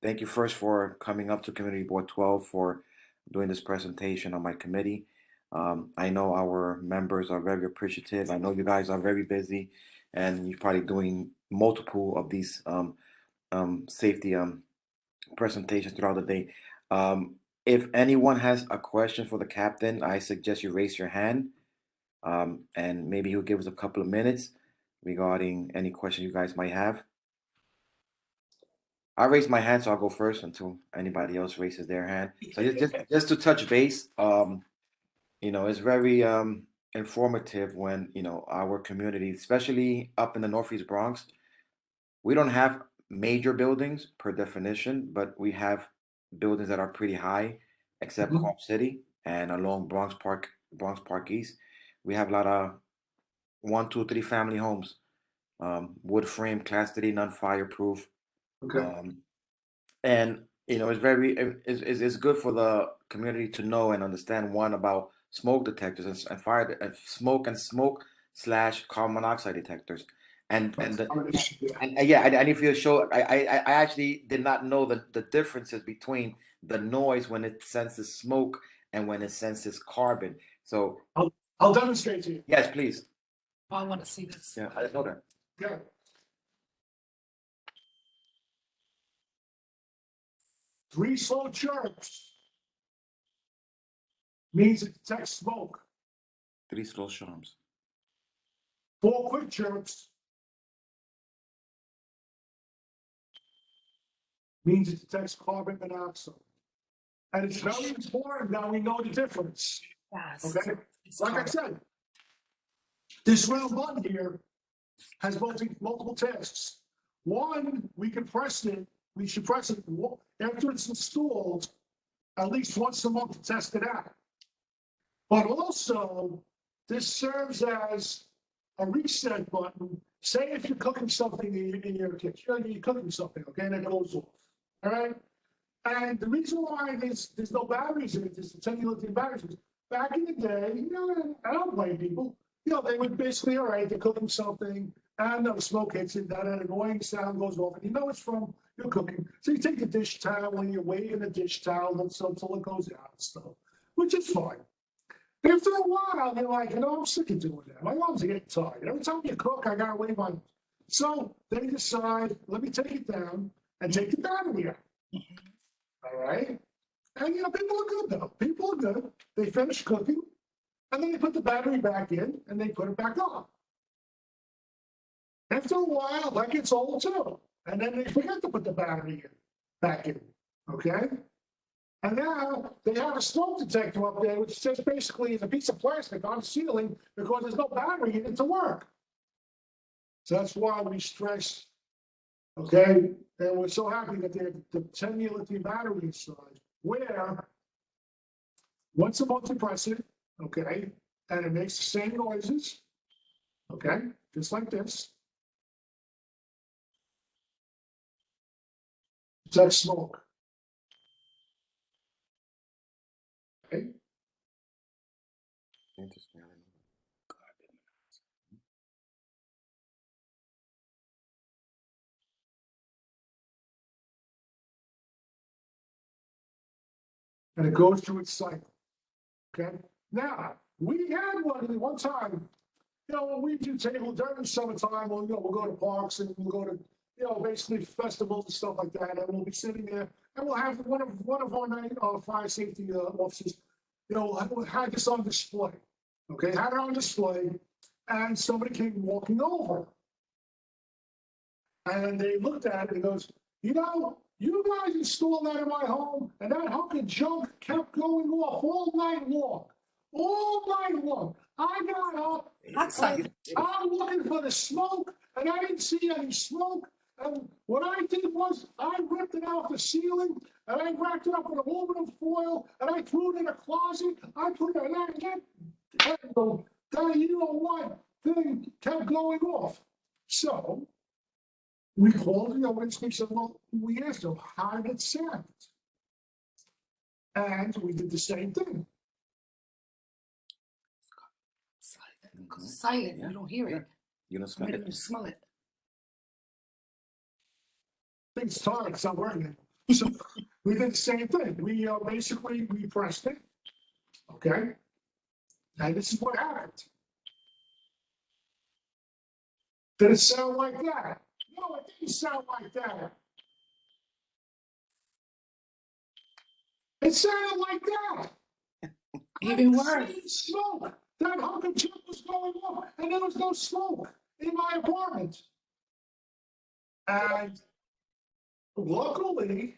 Thank you first for coming up to Community Board 12 for doing this presentation on my committee. I know our members are very appreciative. I know you guys are very busy, and you're probably doing multiple of these safety presentations throughout the day. If anyone has a question for the captain, I suggest you raise your hand, and maybe he'll give us a couple of minutes regarding any question you guys might have. I raise my hand, so I'll go first until anybody else raises their hand. So just to touch base, you know, it's very informative when, you know, our community, especially up in the Northeast Bronx, we don't have major buildings per definition, but we have buildings that are pretty high, except Cobb City and along Bronx Park East. We have a lot of 1, 2, 3 family homes, wood frame, Class 3, non-fireproof. Okay. And you know, it's good for the community to know and understand, one, about smoke detectors and fire and smoke slash carbon monoxide detectors, and if you show, I actually did not know the differences between the noise when it senses smoke and when it senses carbon. So I'll demonstrate to you. yes, please. I want to see this. Yeah, I didn't know that. Okay. 3 slow chirps means it detects smoke. 3 slow charms. 4 quick jerks means it detects carbon monoxide. And it's very important that we know the difference. Yes. Okay? It's Like I carbon. said, this round button here has multiple tasks. One, we can press it, we should press it after it's installed at least once a month to test it out. But also, this serves as a reset button. Say if you're cooking something in your kitchen, you're cooking something, okay, and it goes off, all right? And the reason why there's no batteries in it, there's 10 lithium batteries. Back in the day, you know, I don't blame people. You know, they would basically, all right, they're cooking something, and the smoke hits it, that annoying sound goes off, and you know it's from your cooking. So you take the dish towel and you're waving the dish towel until it goes out and stuff, which is fine. After a while, you're like, you know, I'm sick of doing that. My arms are getting tired. Every time you cook, I gotta wave my. So they decide, let me take it down and take the battery out. All right. And you know, people are good though. People are good. They finish cooking and then they put the battery back in and they put it back on. After a while, that gets old too. And then they forget to put the battery back in. Okay. And now they have a smoke detector up there, which just basically is a piece of plastic on the ceiling because there's no battery in it to work. So that's why we stress, okay? And we're so happy that they have the 10-year lithium battery inside, where once a month you press it, okay? And it makes the same noises, okay? Just like this. It's that smoke. Okay? Interesting. And it goes through its cycle. Okay. Now we had one time, you know, when we do table during the summertime, we'll go to parks and we'll go to, you know, basically festivals and stuff like that, and we'll be sitting there and we'll have one of our fire safety officers, you know, had this on display. Okay, had it on display, and somebody came walking over, and they looked at it and goes, you know, you guys installed that in my home, and that hunk of junk kept going off all night long. All night long. I got up, Oxide. I'm looking for the smoke, and I didn't see any smoke. And what I did was I ripped it off the ceiling, and I wrapped it up with aluminum foil, and I threw it in a closet. I put it in that, you know what, thing kept going off. So we called the witness, we said, well, we asked them, how did it sound? And we did the same thing. Silent. Because it's silent. You don't hear it. You don't I smell mean, it. you smell it. Things tired, it's not working. So we did the same thing. We basically, we pressed it, okay? And this is what happened. Did it sound like that? No, it didn't sound like that. It sounded like that. Even I worse. seen smoke. That hunk of junk was going off, and there was no smoke in my apartment. And luckily,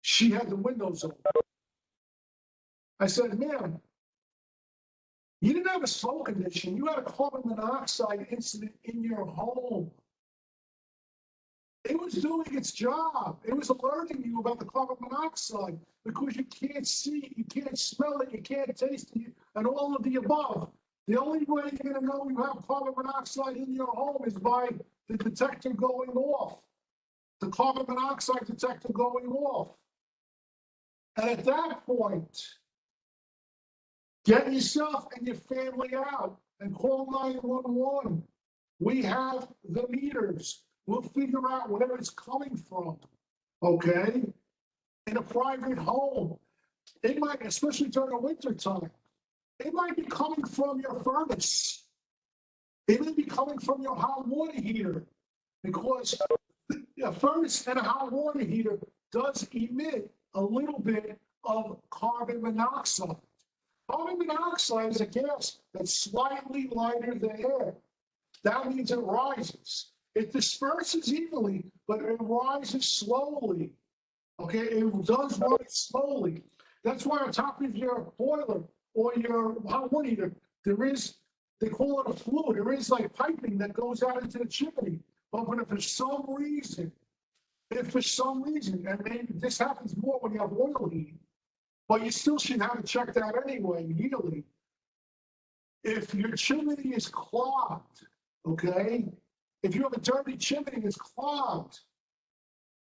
she had the windows open. I said, ma'am, you didn't have a smoke condition. You had a carbon monoxide incident in your home. It was doing its job. It was alerting you about the carbon monoxide because you can't see it, you can't smell it, you can't taste it, and all of the above. The only way you're going to know you have carbon monoxide in your home is by the detector going off, the carbon monoxide detector going off. And at that point, get yourself and your family out and call 911. We have the meters. We'll figure out where it's coming from, okay? In a private home. It might, especially during the winter time, it might be coming from your furnace. It may be coming from your hot water heater because a furnace and a hot water heater does emit a little bit of carbon monoxide. Carbon monoxide is a gas that's slightly lighter than air. That means it rises. It disperses evenly, but it rises slowly. Okay, it does rise slowly. That's why on top of your boiler or your hot water heater, there is, they call it a flue. There is like piping that goes out into the chimney. But if for some reason, and maybe this happens more when you have oil heating, but you still should have it checked out anyway, yearly. If your chimney is clogged, okay, if you have a dirty chimney that's clogged,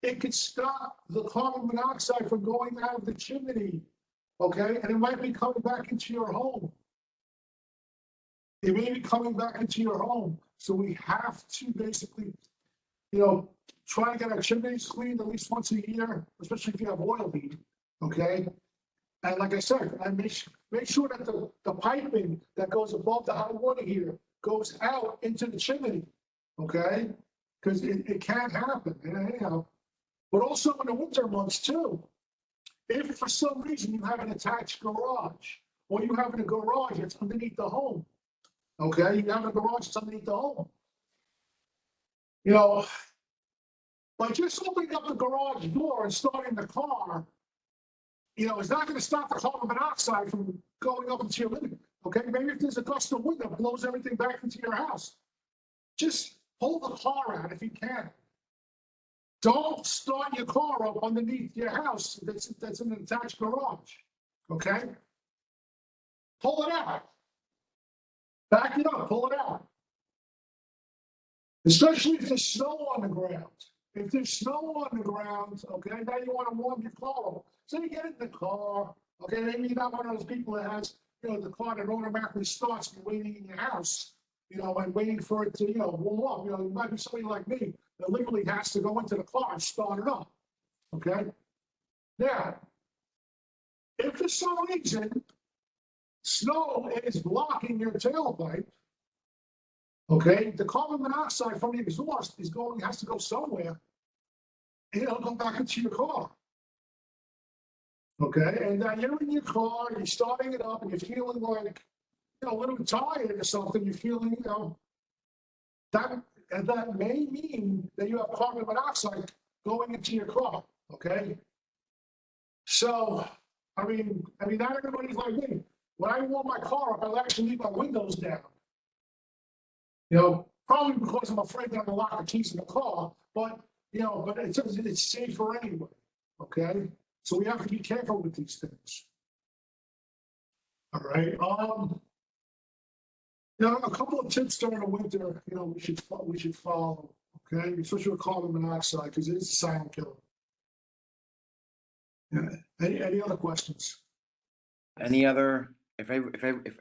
it could stop the carbon monoxide from going out of the chimney, okay? And it might be coming back into your home. It may be coming back into your home. So we have to basically, try to get our chimneys cleaned at least once a year, especially if you have oil heat, okay? And like I said, make sure that the piping that goes above the hot water heater goes out into the chimney, okay? Because it can happen, But also in the winter months too. If for some reason you have an attached garage, or you have a garage that's underneath the home, okay? You have a garage that's underneath the home. By just opening up the garage door and starting the car, it's not going to stop the carbon monoxide from going up into your living. Okay, maybe if there's a gust of wind that blows everything back into your house, just pull the car out if you can. Don't start your car up underneath your house that's in an attached garage. Okay, pull it out. Back it up, pull it out. Especially if there's snow on the ground. If there's snow on the ground, okay, now you want to warm your car up. So you get in the car, okay, maybe you're not one of those people that has, the car that automatically starts and waiting in your house, and waiting for it to, warm up. You might be somebody like me that literally has to go into the car and start it up, okay? Now, if for some reason snow is blocking your tailpipe, okay, the carbon monoxide from the exhaust has to go somewhere, and it'll go back into your car. Okay, and now you're in your car, you're starting it up, and you're feeling like, a little tired or something. You're feeling, that may mean that you have carbon monoxide going into your car. Okay, so I mean, not everybody's like me. When I warm my car up, I'll actually leave my windows down. Probably because I'm afraid that I'm gonna lock the keys in the car, but it's safer anyway. Okay, so we have to be careful with these things. All right. A couple of tips during the winter, we should follow. Okay, especially with carbon monoxide because it is a silent killer. Yeah. Any other questions? Any other? If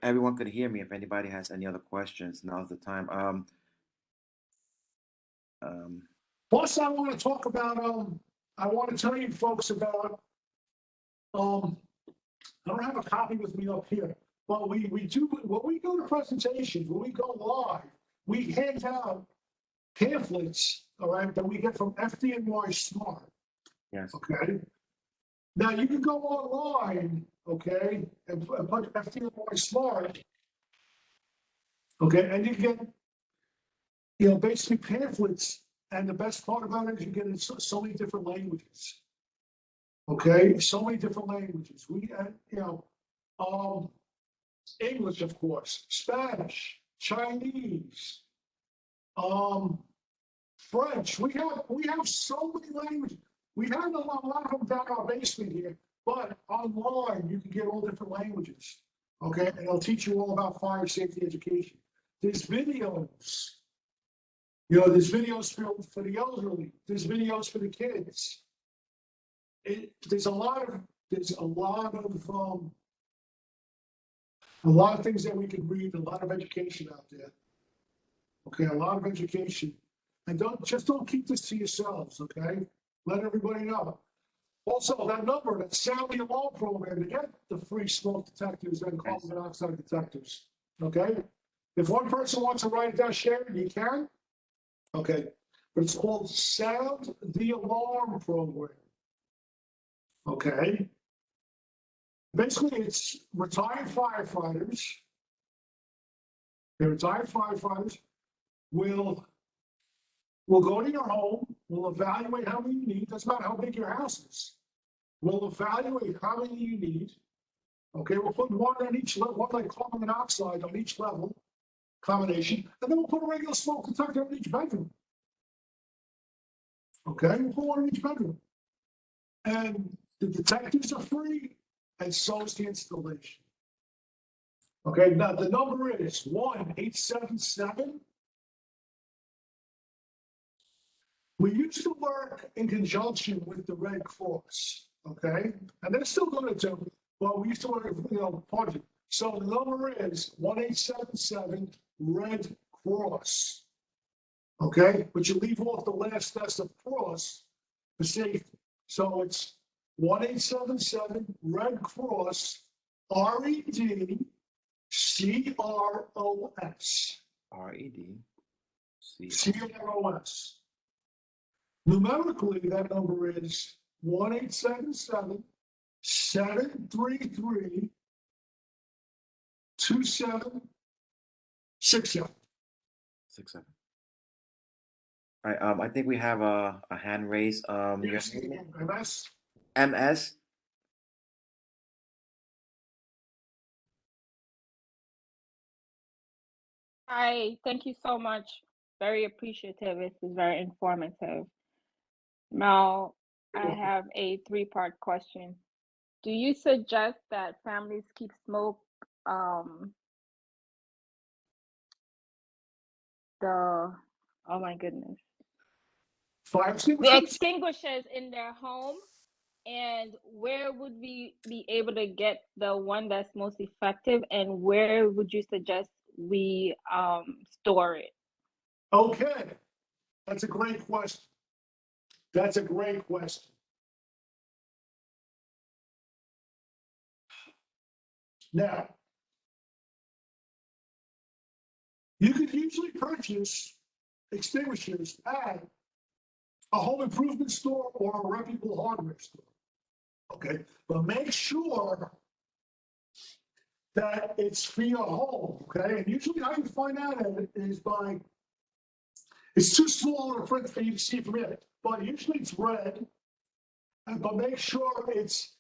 everyone could hear me, if anybody has any other questions, now's the time. Plus, I want to talk about. I want to tell you folks about. I don't have a copy with me up here, but we do when we go to presentations, when we go live, we hand out pamphlets, all right, that we get from FDNY Smart. Yes. Okay. Now you can go online, okay, and put FDNY Smart, okay, and you get, basically pamphlets. And the best part about it is you get in so many different languages. Okay, so many different languages. We, English, of course, Spanish, Chinese, French. We have so many languages. We have a lot of them down our basement here, but online you can get all different languages. Okay, and they'll teach you all about fire safety education. There's videos. There's videos for the elderly. There's videos for the kids. There's a lot of things that we can read. A lot of education out there. Okay, a lot of education, and don't keep this to yourselves. Okay, let everybody know. Also, that number, that sound the alarm program to get the free smoke detectors and carbon monoxide detectors. Okay, if one person wants to write it down, share it, you can. Okay, but it's called Sound the Alarm Program. Okay, Basically, it's retired firefighters. The retired firefighters will go to your home, will evaluate how many you need. Doesn't matter how big your house is. We'll evaluate how many you need. Okay, we'll put one on each level, one like carbon monoxide on each level combination, and then we'll put a regular smoke detector in each bedroom. Okay, we'll put one in each bedroom. And the detectors are free, and so is the installation. Okay, now the number is 1-877. We used to work in conjunction with the Red Cross, okay? And they're still going to do, but we used to work, part. So the number is 1-877 Red Cross, okay? But you leave off the last S of cross for safety. So it's 1-877 Red Cross, REDCROS. CROS. Numerically, that number is 1-877-733-2767. All right, I think we have a hand raised. Yes, Your MS. MS. Hi, thank you so much. Very appreciative. This is very informative. Now, I have a three-part question. Do you suggest that families keep smoke, oh my goodness, Fire the extinguishers? extinguishers in their home? And where would we be able to get the one that's most effective? And where would you suggest we store it? Okay, that's a great question. That's a great question. Now, you could usually purchase extinguishers at a home improvement store or a reputable hardware store. Okay, but make sure that it's for your home. Okay, and usually how you find out is by, it's too small of a print for you to see from it, but usually it's red. But make sure it's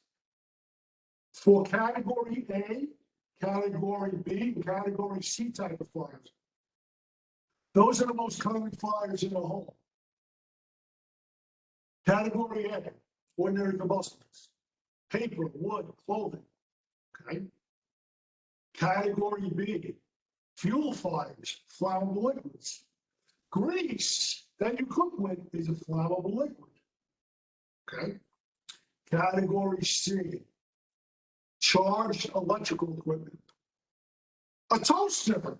for category A, category B, and category C type of fires. Those are the most common fires in the home. Category A, ordinary combustibles, paper, wood, clothing. Okay. Category B, fuel fires, flammable liquids. Grease that you cook with is a flammable liquid. Okay. Category C, charged electrical equipment. A toaster.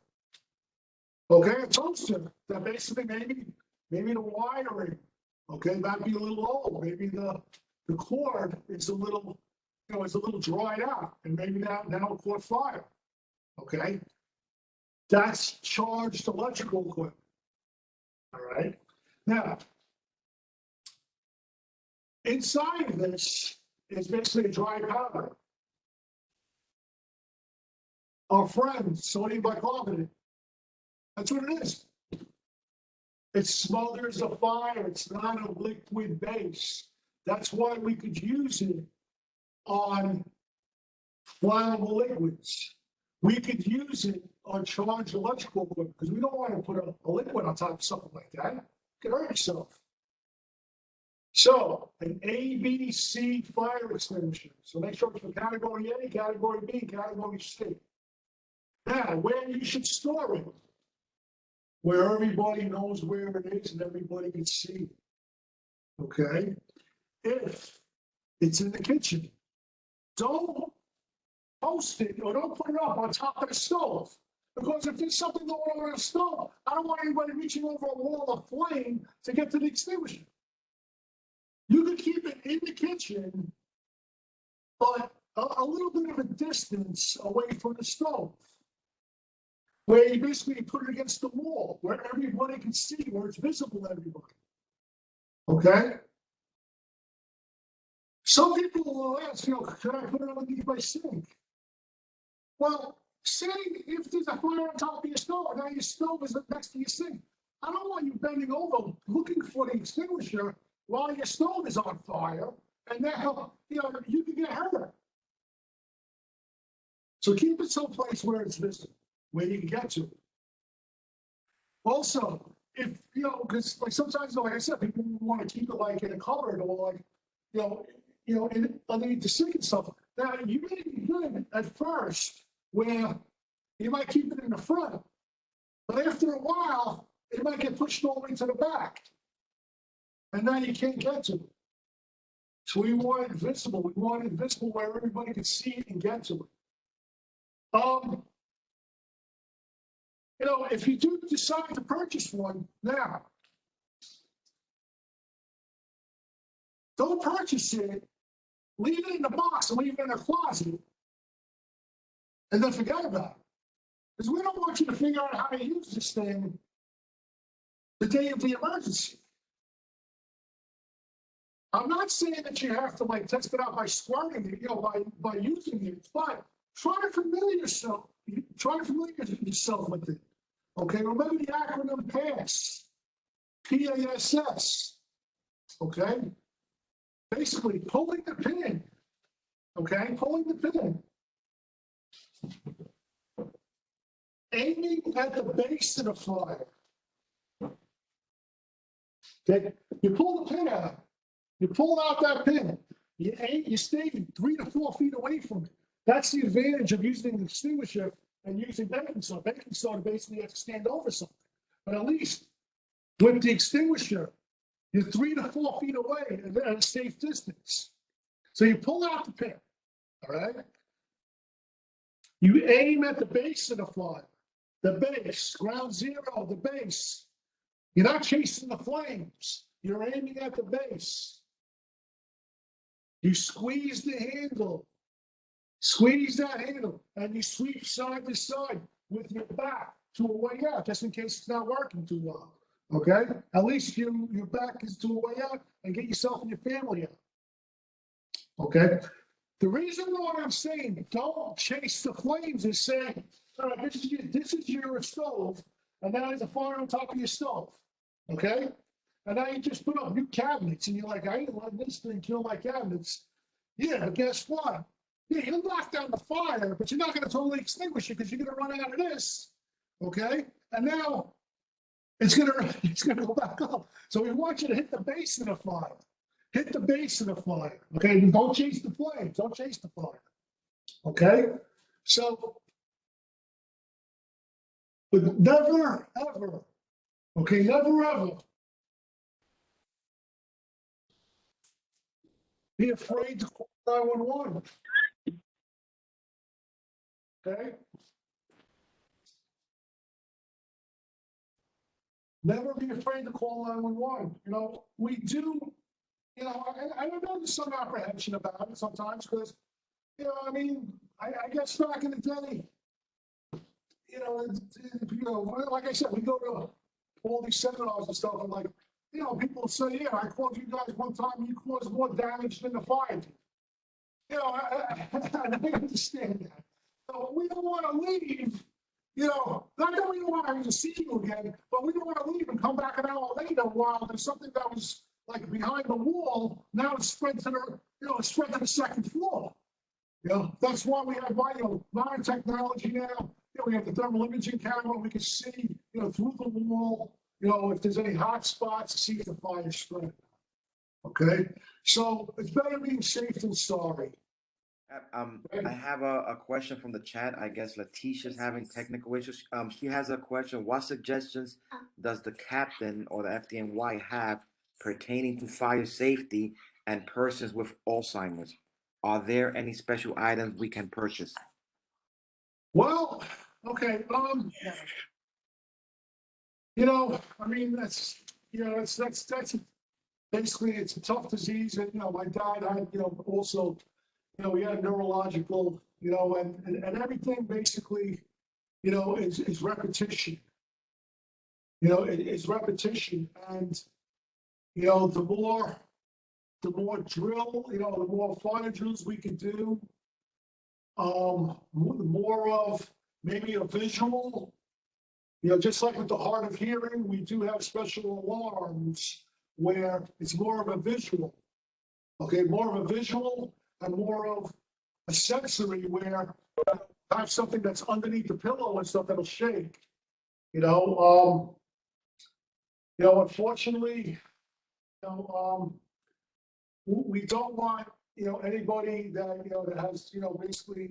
Okay, a toaster that basically maybe the wiring, okay, might be a little old. Maybe the cord is a little, it's a little dried out, and maybe now it caught fire. Okay, that's charged electrical equipment. All right, now inside of this is basically a dry powder. Our friend sodium bicarbonate. That's what it is. It smothers the fire. It's not a liquid base. That's why we could use it on flammable liquids. We could use it on charged electrical equipment because we don't want to put a liquid on top of something like that. You could hurt yourself. So, an A, B, C fire extinguisher. So make sure it's for category A, category B, category C. Now, where you should store it, where everybody knows where it is and everybody can see it. Okay? If it's in the kitchen, don't post it or don't put it up on top of the stove. Because if there's something going on in the stove, I don't want anybody reaching over a wall of flame to get to the extinguisher. You could keep it in the kitchen, but a little bit of a distance away from the stove, where you basically put it against the wall, where everybody can see, where it's visible to everybody. Okay? Some people will ask, can I put it underneath my sink? Well, say if there's a fire on top of your stove, now your stove is next to your sink. I don't want you bending over looking for the extinguisher while your stove is on fire, and now, you can get hurt. So keep it someplace where it's visible, where you can get to it. Also, if, because like sometimes, like I said, people want to keep it like in a cupboard or like, underneath the sink and stuff. Now, you may be good at first where you might keep it in the front, but after a while, it might get pushed all the way to the back. And now you can't get to it. So we want it visible. We want it visible where everybody can see it and get to it. If you do decide to purchase one now, don't purchase it, leave it in the box and leave it in a closet, and then forget about it. Because we don't want you to figure out how to use this thing the day of the emergency. I'm not saying that you have to like test it out by squirting it, by using it, but try to familiar yourself with it. Okay, remember the acronym PASS, PASS. Okay, basically pulling the pin. Okay, pulling the pin. Aiming at the base of the fire. Okay, you pull the pin out. You pull out that pin. You stay 3 to 4 feet away from it. That's the advantage of using an extinguisher and using baking soda. Baking soda basically you have to stand over something. But at least with the extinguisher, you're 3 to 4 feet away at a safe distance. So you pull out the pin, all right? You aim at the base of the fire, the base, ground zero, the base. You're not chasing the flames. You're aiming at the base. You squeeze the handle. Squeeze that handle, and you sweep side to side with your back to a way out, just in case it's not working too well. Okay? At least your back is to a way out and get yourself and your family out. Okay? The reason why I'm saying don't chase the flames is saying, all right, this is your stove, and now there's a fire on top of your stove. Okay? And now you just put up new cabinets, and you're like, I ain't letting this thing kill my cabinets. Yeah, but guess what? Yeah, you'll knock down the fire, but you're not going to totally extinguish it because you're going to run out of this. Okay? And now it's going to go back up. So we want you to hit the base of the fire. Hit the base of the fire. Okay? And don't chase the flames. Don't chase the fire. Okay? So, but never, ever, okay, never, ever be afraid to call 911. Okay? Never be afraid to call 911. We do, I don't know, there's some apprehension about it sometimes because, I guess back in the day, like I said, we go to all these seminars and stuff, and like, people say, yeah, I called you guys one time, you caused more damage than the fire did. I understand that. So we don't want to leave, not that we don't want to see you again, but we don't want to leave and come back an hour later while there's something that was like behind the wall, now it's spread to the second floor. That's why we have modern technology now. We have the thermal imaging camera, we can see, through the wall, if there's any hot spots, see if the fire spread. Okay? So it's better being safe than sorry. I have a question from the chat. I guess Letitia's having technical issues. She has a question. What suggestions does the captain or the FDNY have pertaining to fire safety and persons with Alzheimer's? Are there any special items we can purchase? Well, okay. That's basically, it's a tough disease. And, my dad had, also, we had neurological, and everything basically, is repetition. It's repetition. And, the more the more drill, the more fire drills we can do. More of maybe a visual, just like with the hard of hearing, we do have special alarms where it's more of a visual. Okay, more of a visual and more of a sensory where I have something that's underneath the pillow and stuff that'll shake. Unfortunately, we don't want, anybody that, that has, basically,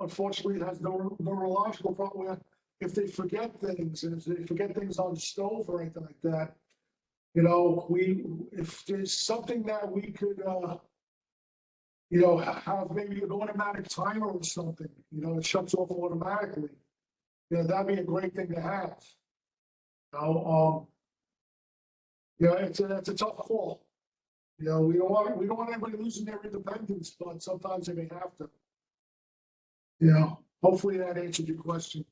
unfortunately has no neurological problem where if they forget things and if they forget things on the stove or anything like that, if there's something that we could, have maybe an automatic timer or something, it shuts off automatically. That'd be a great thing to have. It's a tough call. We don't want anybody losing their independence, but sometimes they may have to. Hopefully that answered your question.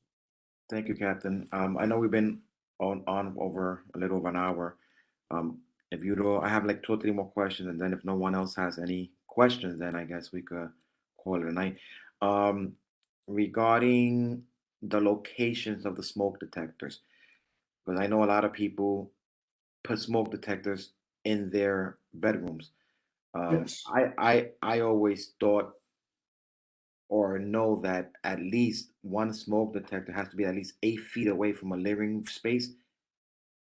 Thank you, Captain. I know we've been on over a little over an hour. If you do, I have like 2 or 3 more questions, and then if no one else has any questions, then I guess we could call it a night. Regarding the locations of the smoke detectors, because I know a lot of people put smoke detectors in their bedrooms. Yes. I always thought or know that at least one smoke detector has to be at least 8 feet away from a living space.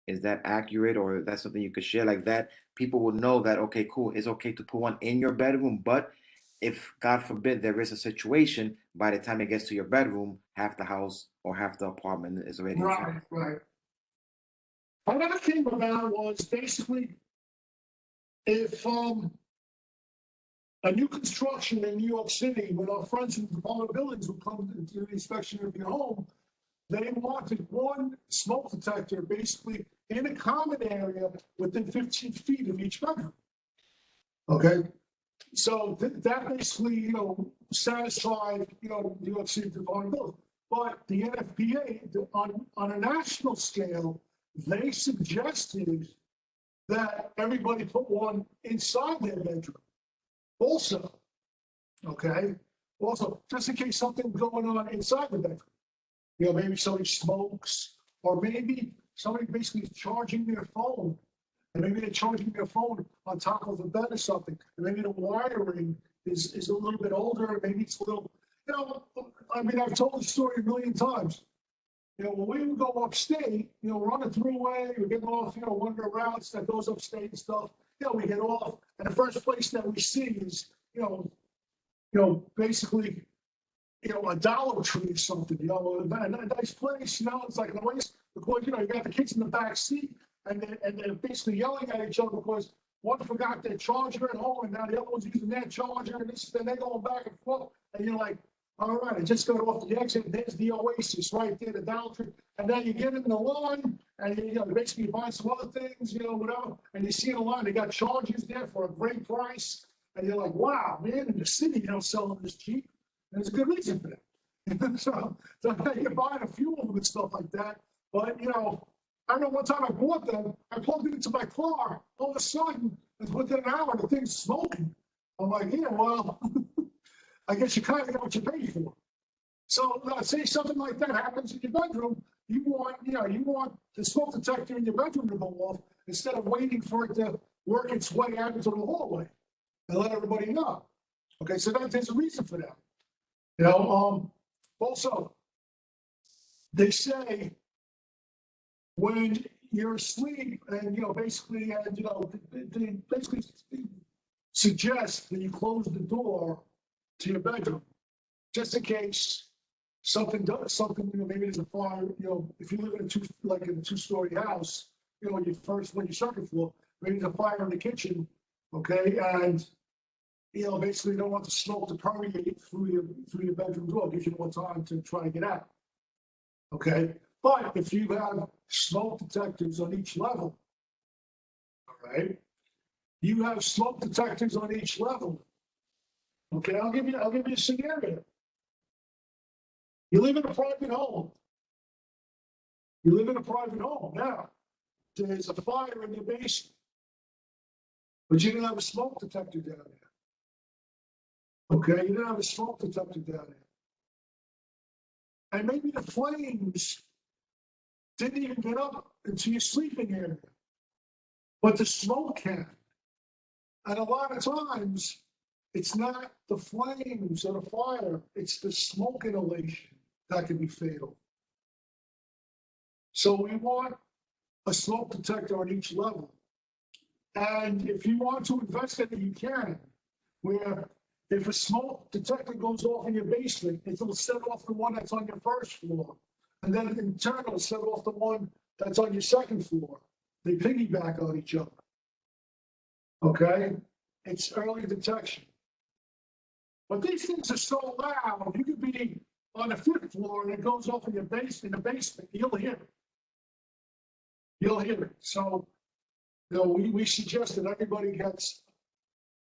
Is that accurate, or that's something you could share like that? People will know that, okay, cool, it's okay to put one in your bedroom, but if God forbid there is a situation, by the time it gets to your bedroom, half the house or half the apartment is already Right. How that came about was basically if a new construction in New York City, when our friends in the Department of Buildings would come to do the inspection of your home, they wanted one smoke detector basically in a common area within 15 feet of each bedroom. Okay, so that basically, satisfied, New York City Department of Buildings. But the NFPA, on a national scale, they suggested that everybody put one inside their bedroom. Also, okay, just in case something's going on inside the bedroom. Maybe somebody smokes, or maybe somebody basically is charging their phone, and maybe they're charging their phone on top of a bed or something, and maybe the wiring is a little bit older, maybe it's a little, I've told the story a million times. When we would go upstate, we're on the thruway, we're getting off, one of the routes that goes upstate and stuff, we get off, and the first place that we see is, basically, a Dollar Tree or something, a nice place, it's like a place, because, you got the kids in the back seat, and they're basically yelling at each other because one forgot their charger at home, and now the other one's using their charger, and they're going back and forth, and you're like, all right, I just got off the exit, and there's the Oasis right there, the Dollar Tree, and then you get in the line, and basically you buy some other things, whatever, and you see in the line, they got chargers there for a great price, and you're like, wow, man, in the city, selling this cheap. There's a good reason for that. so you're buying a few of them and stuff like that. But, I know one time I bought them, I plugged it into my car. All of a sudden, within an hour, the thing's smoking. I'm like, yeah, well, I guess you kind of get what you pay for. So say something like that happens in your bedroom, you want the smoke detector in your bedroom to go off instead of waiting for it to work its way out into the hallway and let everybody know. Okay, so there's a reason for that. Also, they say when you're asleep and, basically, they basically suggest that you close the door to your bedroom, just in case something, maybe there's a fire, if you live in a 2-story house, when you're second floor, maybe there's a fire in the kitchen, okay, and basically you don't want the smoke to permeate through your bedroom door. It gives you more time to try to get out. Okay, but if you have smoke detectors on each level, all right, you have smoke detectors on each level. Okay, I'll give you a scenario. You live in a private home. Now, there's a fire in your basement. But you didn't have a smoke detector down there. Okay, you didn't have a smoke detector down there. And maybe the flames didn't even get up into your sleeping area, but the smoke can. And a lot of times, it's not the flames or the fire, it's the smoke inhalation that can be fatal. So we want a smoke detector on each level. And if you want to investigate, you can. Where if a smoke detector goes off in your basement, it'll set off the one that's on your first floor. And then in turn, it'll set off the one that's on your second floor. They piggyback on each other. Okay? It's early detection. But these things are so loud, you could be on the fifth floor and it goes off in your basement, you'll hear it. You'll hear it. So, we suggest that everybody gets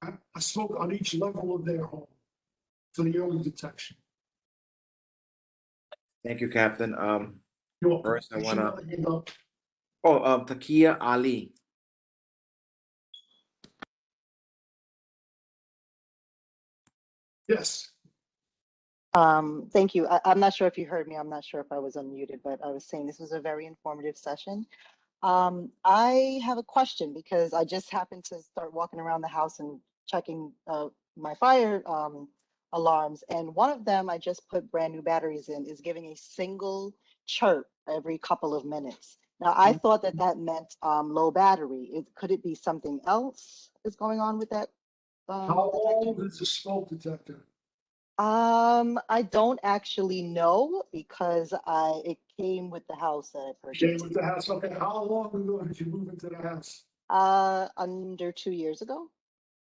a smoke on each level of their home for the early detection. Thank you, Captain. You're welcome. First, I wanna. Hand up. Takia Ali. Yes. Thank you. I'm not sure if you heard me. I'm not sure if I was unmuted, but I was saying this was a very informative session. I have a question because I just happened to start walking around the house and checking my fire alarms, and one of them I just put brand new batteries in is giving a single chirp every couple of minutes. Now I thought that that meant low battery. Could it be something else is going on with that? How old is the smoke detector? I don't actually know because it came with the house that I Came purchased. with the house. Okay, how long ago did you move into the house? Under 2 years ago.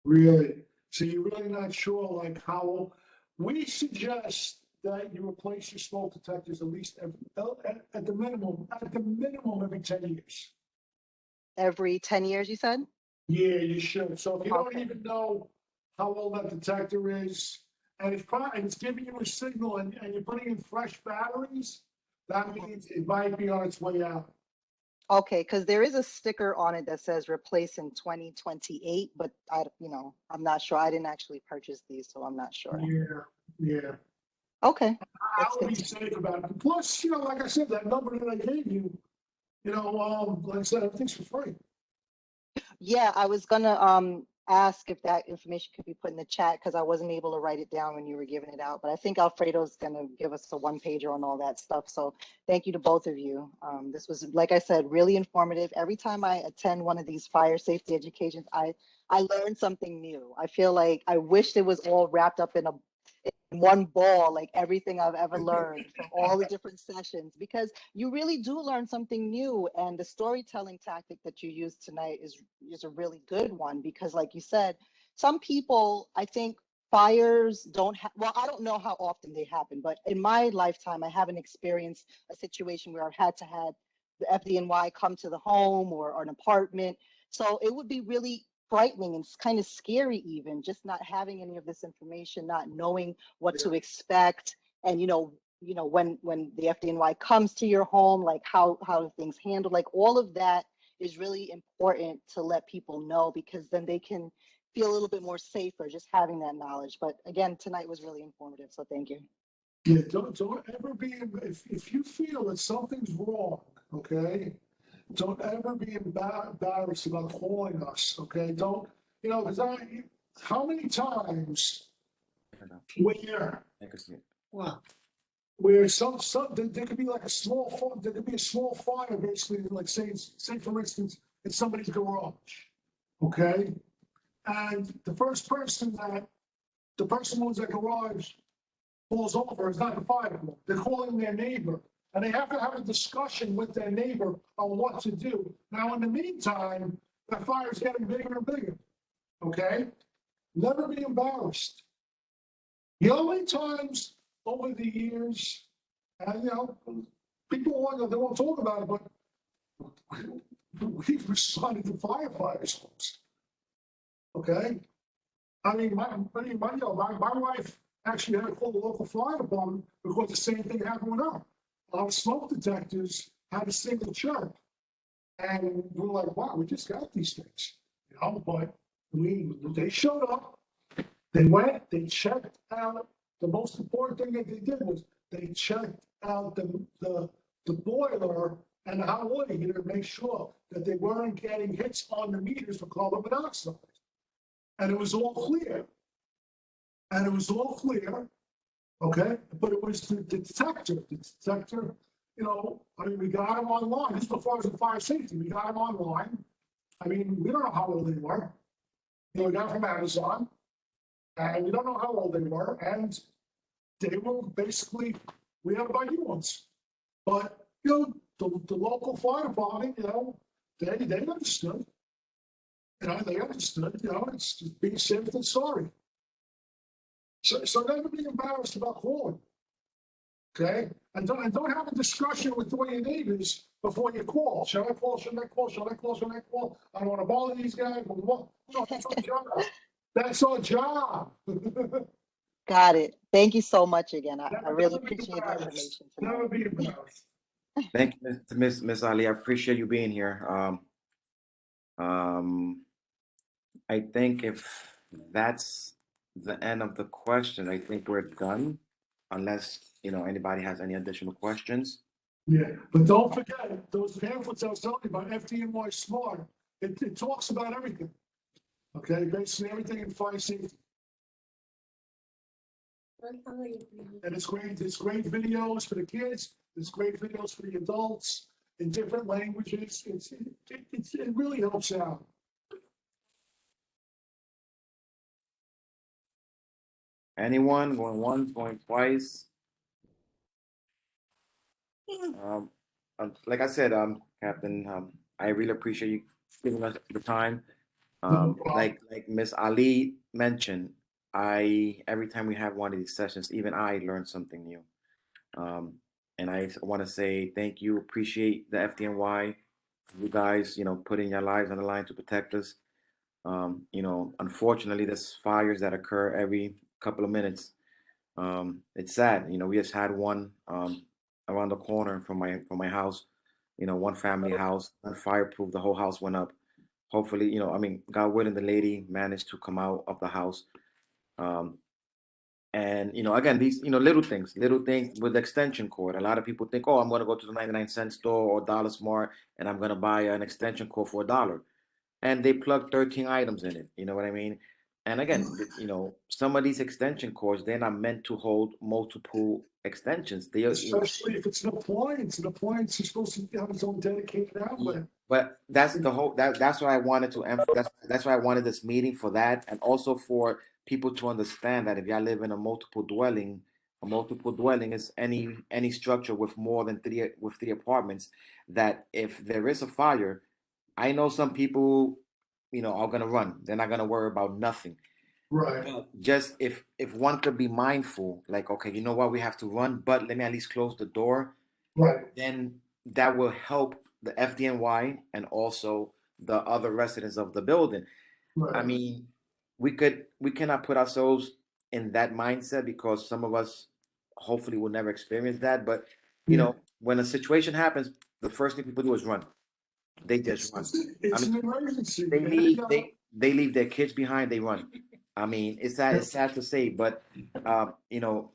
Really? So you're really not sure like how old? We suggest that you replace your smoke detectors at least at the minimum every 10 years. Every 10 years, you said? Yeah, you should. So if you don't Okay. even know how old that detector is, and it's giving you a signal and you're putting in fresh batteries, that means it might be on its way out. Okay, because there is a sticker on it that says replace in 2028, but I'm not sure. I didn't actually purchase these, so I'm not sure. Yeah. Okay. I would be safe about it. Plus, like I said, that number that I gave you, like I said, everything's for free. Yeah, I was gonna ask if that information could be put in the chat because I wasn't able to write it down when you were giving it out. But I think Alfredo's gonna give us a one-pager on all that stuff. So thank you to both of you. This was, like I said, really informative. Every time I attend one of these fire safety educations, I learned something new. I feel like I wish it was all wrapped up in one ball, like everything I've ever learned from all the different sessions, because you really do learn something new. And the storytelling tactic that you used tonight is a really good one, because like you said, some people, I think fires don't have, well, I don't know how often they happen, but in my lifetime, I haven't experienced a situation where I've had to have the FDNY come to the home or an apartment. So it would be really frightening and kind of scary, even just not having any of this information, not knowing what to expect. And when the FDNY comes to your home, like how things handled, like all of that is really important to let people know, because then they can feel a little bit more safer just having that knowledge. But again, tonight was really informative, so thank you. Yeah, don't ever be, if you feel that something's wrong, okay, don't ever be embarrassed about calling us, okay? Don't, because how many times where some there could be like a small fire, there could be a small fire, basically, like say for instance, in somebody's garage, okay? And the person who owns that garage falls over, is not the fire department. They're calling their neighbor, and they have to have a discussion with their neighbor on what to do. Now, in the meantime, the fire is getting bigger and bigger, okay? Never be embarrassed. The only times over the years, and people they won't talk about it, but we've responded to firefighters' homes. Okay? I mean, my wife actually had to call the local fire department because the same thing happened with her. Our smoke detectors had a single chirp. And we're like, wow, we just got these things. But They showed up, they went, they checked out. The most important thing that they did was they checked out the boiler and the hot water heater to make sure that they weren't getting hits on the meters for carbon monoxide. And it was all clear. And it was all clear, okay? But it was the detector, you know, I mean, we got them online. This is before it was a fire safety. We got them online. I mean, we don't know how old they were. You know, we got them from Amazon. And we don't know how old they were. And they were basically, we have by new ones. But, you know, the local fire department, you know, they understood. You know, they understood, you know, it's just being safe than sorry. So never be embarrassed about calling. Okay? And don't have a discussion with one of your neighbors before you call. Shall I call? Should I call? Shall I call? Should I call? I don't want to bother these guys. No, that's our job. That's our job. Got it. Thank you so much again. I Never really be appreciate the embarrassed. information Never tonight. be embarrassed. Thank you, Miss Ali. I appreciate you being here. I think if that's the end of the question, I think we're done, unless anybody has any additional questions. Yeah, but don't forget, those pamphlets I was telling you about, FDNY Smart, it talks about everything. Okay, basically everything in fire safety. And it's great videos for the kids, it's great videos for the adults in different languages. It really helps out. Anyone going once, going twice? Like I said, Captain, I really appreciate you giving us the time. No problem. Like Miss Ali mentioned, every time we have one of these sessions, even I learn something new. And I want to say thank you, appreciate the FDNY, you guys, putting your lives on the line to protect us. Unfortunately, there's fires that occur every couple of minutes. It's sad, we just had one around the corner from my house. One family house, unfireproof, the whole house went up. Hopefully, I mean, God willing, the lady managed to come out of the house. And again, these little things with the extension cord. A lot of people think, oh, I'm going to go to the 99-cent store or Dollar Smart and I'm going to buy an extension cord for $1, and they plug 13 items in it. You know what I mean? And again, some of these extension cords, they're not meant to hold multiple extensions. They are, Especially if it's an appliance is supposed to have its own dedicated outlet. but that's the whole that's why I wanted to that's why I wanted this meeting, for that, and also for people to understand that if y'all live in a multiple dwelling is any structure with more than three apartments, that if there is a fire, I know some people are gonna run. They're not gonna worry about nothing. Right. But just if one could be mindful, like, okay, you know what, we have to run, but let me at least close the door, Right. then that will help the FDNY and also the other residents of the building. Right. I mean, we cannot put ourselves in that mindset, because some of us hopefully will never experience that. But when a situation happens, the first thing people do is run. They just run. It's I mean, an emergency. they leave they leave their kids behind, they run. I mean, it's sad to say, but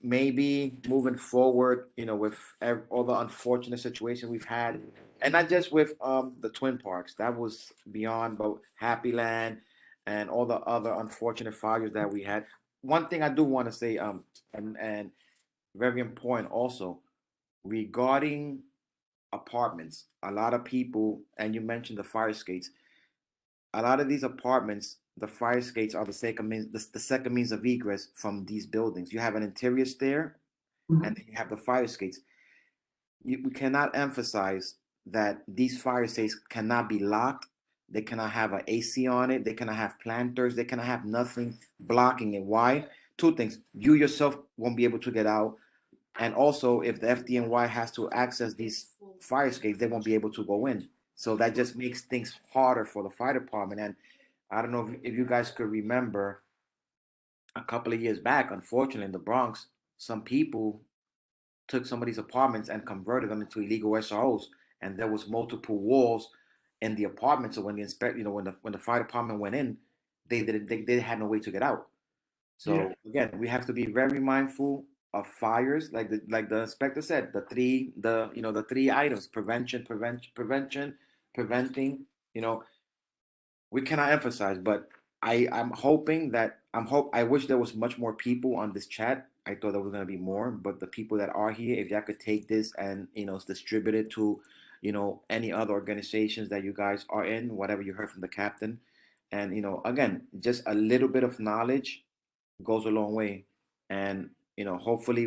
maybe moving forward, with all the unfortunate situation we've had, and not just with the twin parks, that was beyond, but Happy Land and all the other unfortunate fires that we had. One thing I do want to say, and very important also, regarding apartments, a lot of people, and you mentioned the fire escapes, a lot of these apartments, the fire escapes are the second means of egress from these buildings. You have an interior stair, and then you have the fire escapes. We cannot emphasize that these fire escapes cannot be locked. They cannot have an AC on it. They cannot have planters. They cannot have nothing blocking it. Why? Two things. You yourself won't be able to get out. And also, if the FDNY has to access these fire escapes, they won't be able to go in. So that just makes things harder for the fire department. And I don't know if you guys could remember, a couple of years back, unfortunately, in the Bronx, some people took some of these apartments and converted them into illegal SROs, and there was multiple walls in the apartment. So when the fire department went in, they had no way to get out. So Yeah. again, we have to be very mindful of fires, like the inspector said, the three items: preventing. You know, we cannot emphasize, but I wish there was much more people on this chat. I thought there was gonna be more, but the people that are here, if y'all could take this and distribute it to, any other organizations that you guys are in, whatever you heard from the captain, and again, just a little bit of knowledge goes a long way, and hopefully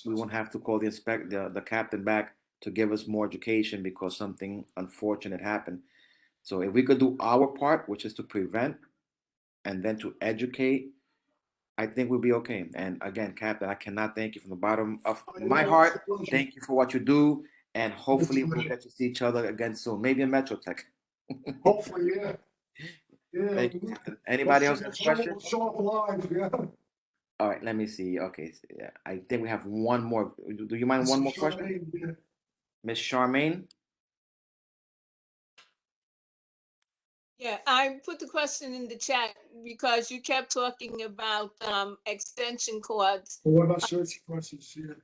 we won't have to call the captain back to give us more education because something unfortunate happened. So if we could do our part, which is to prevent and then to educate, I think we'll be okay. And again, Captain, I cannot thank you from the bottom of my heart. Thank you for what you do, and hopefully we'll get to see each other again soon. Maybe in Metrotech. Hopefully, yeah. Yeah. Thank you, Captain. Anybody else have a question? Show up live, yeah. All right, let me see. Okay, so, yeah, I think we have one more. Do you mind one more question, Yeah. Miss Charmaine? Yeah, I put the question in the chat because you kept talking about extension cords. But what about surge suppressors? Yeah.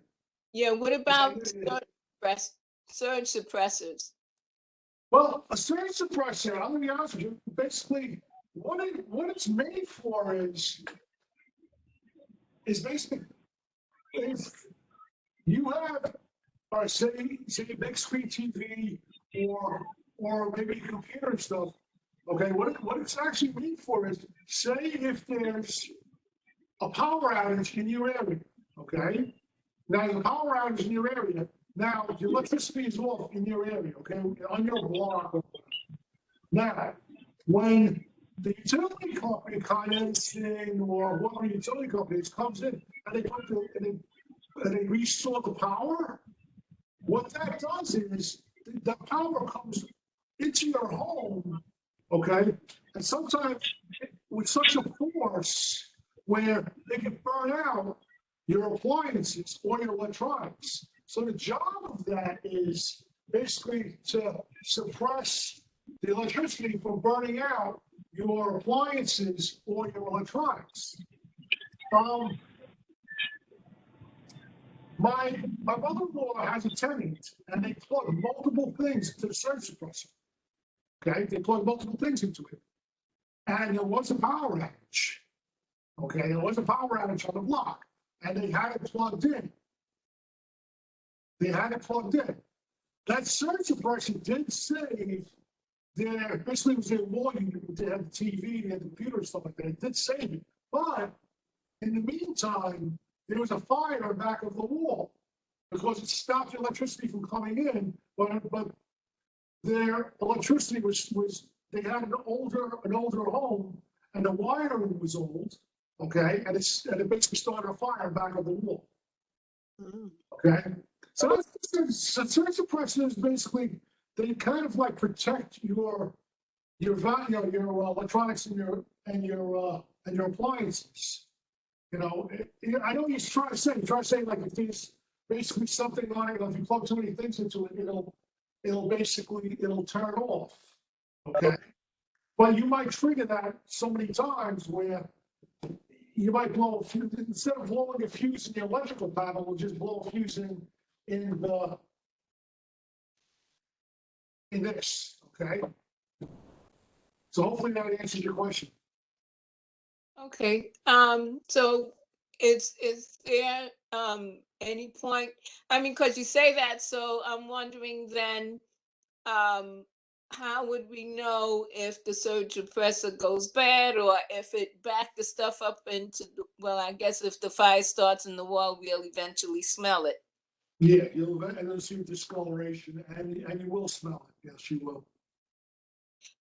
Yeah, what about Yeah. surge suppressors? Well, a surge suppressor, I'm gonna be honest with you, basically what it's made for is basically if you have say a big screen TV or maybe a computer and stuff. Okay, what it's actually made for is say if there's a power outage in your area. Okay, now there's a power outage in your area. Now the electricity is off in your area. Okay, on your block. Now, when the utility company, Condensing or whatever utility companies comes in and they restore the power, what that does is the power comes into your home, okay? And sometimes with such a force where they can burn out your appliances or your electronics. So the job of that is basically to suppress the electricity from burning out your appliances or your electronics. My mother-in-law has a tenant, and they plug multiple things into the surge suppressor. Okay, they plug multiple things into it, and there was a power outage. Okay, there was a power outage on the block, and they had it plugged in. That surge suppressor did save their, basically it was their wall unit. They had the TV, they had the computer and stuff like that. It did save it, but in the meantime, there was a fire back of the wall because it stopped the electricity from coming in. But their electricity was they had an older home and the wiring was old. Okay, and it basically started a fire back of the wall. Okay, so the surge suppressor is basically they kind of like protect your electronics and your appliances. I know you're trying to say like if there's basically something on it, if you plug too many things into it, it'll turn off. Okay. But you might trigger that so many times where you might blow a fuse, instead of blowing a fuse in the electrical panel, we'll just blow a fuse in this. Okay. So hopefully that answers your question. Okay, so is there any point, I mean, because you say that, so I'm wondering then, how would we know if the surge suppressor goes bad or if it backed the stuff up into, well, I guess if the fire starts in the wall, we'll eventually smell it. Yeah, you'll see discoloration and you will smell it. Yes, you will.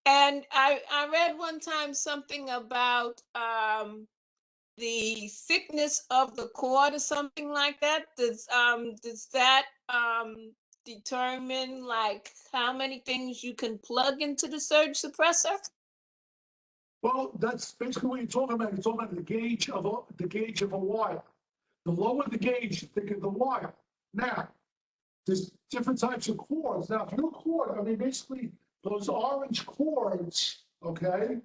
And I read one time something about the thickness of the cord or something like that. Does that determine like how many things you can plug into the surge suppressor? Well, that's basically what you're talking about. You're talking about the gauge of a wire. The lower the gauge, the thicker the wire. Now, there's different types of cords. Now, if your cord, I mean, basically those orange cords, okay,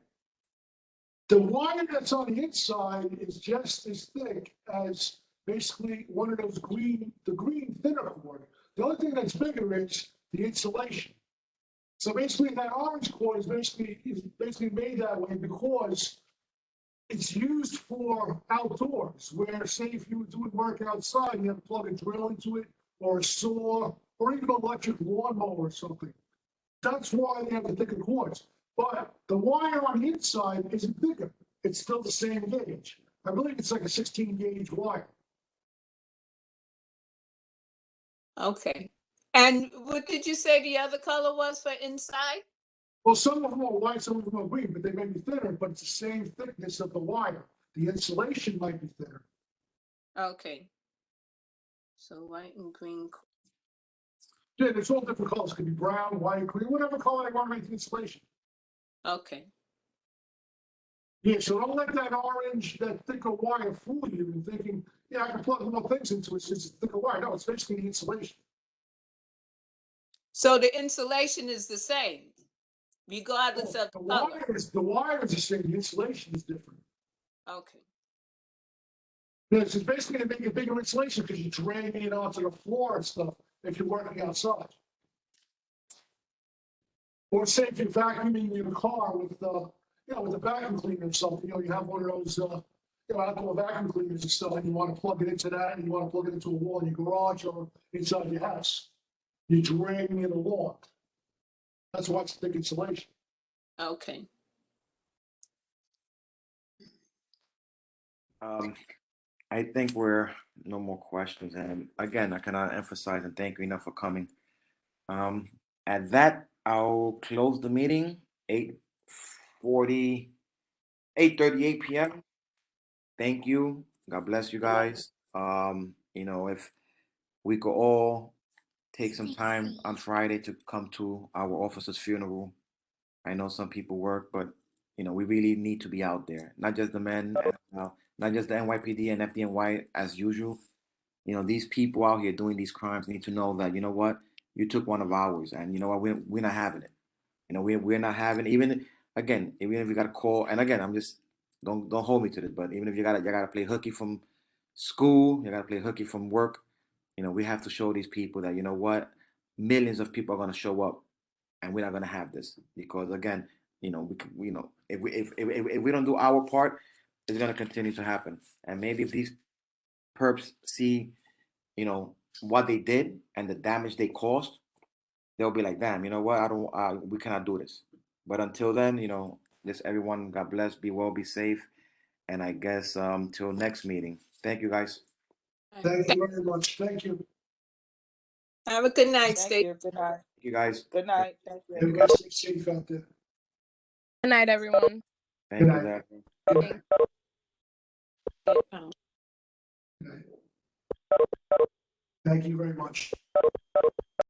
The wire that's on the inside is just as thick as basically one of those the green thinner cord. The only thing that's bigger is the insulation. So basically that orange cord is basically made that way because it's used for outdoors, where say if you were doing work outside, you have to plug a drill into it, or a saw, or even an electric lawnmower or something. That's why they have the thicker cords. But the wire on the inside isn't thicker. It's still the same gauge. I believe it's like a 16 gauge wire. Okay. And what did you say the other color was for inside? Well, some of them are white, some of them are green, but they may be thinner, but it's the same thickness of the wire. The insulation might be thinner. Okay. So white and green. Yeah, it's all different colors. It could be brown, white, green, whatever color they want to make the insulation. Okay. Yeah, so don't let that orange, that thicker wire fool you in thinking, yeah, I can plug more things into it since it's thicker wire. No, it's basically the insulation. So the insulation is the same, regardless of The the color. wire is the same, the insulation is different. Okay. Yeah, so it's basically to make a bigger insulation because you're draining it onto the floor and stuff if you're working outside. Or say if you're vacuuming your car with with a vacuum cleaner or something, you have one of those outdoor vacuum cleaners and stuff, and you want to plug it into that, and you want to plug it into a wall in your garage or inside your house. You're draining it along. That's why it's thick insulation. Okay. I think we're no more questions. And again, I cannot emphasize and thank you enough for coming. At that, I'll close the meeting, 8:38 p.m. Thank you. God bless you guys. If we could all take some time on Friday to come to our officer's funeral. I know some people work, but we really need to be out there. Not just the men, not just the NYPD and FDNY as usual. These people out here doing these crimes need to know that you took one of ours, and we're not having it. We're not having even if you got to call, and again, I'm just don't hold me to this, but even if you gotta play hooky from school, you gotta play hooky from work. We have to show these people that millions of people are gonna show up, and we're not gonna have this because again, if we don't do our part, it's gonna continue to happen, and maybe if these perps see, what they did and the damage they caused, they'll be like, damn, you know what? We cannot do this. But until then, just everyone, God bless, be well, be safe. And I guess till next meeting. Thank you guys. Thank you very much. Thank you. Have a good night. Thank Stay. you. Good night. Thank you guys. Good night. Thank you. Everybody stay safe out there. Good night, everyone. Thank Good you, night. Dad. Good night. Oh. Good night. Thank you very much.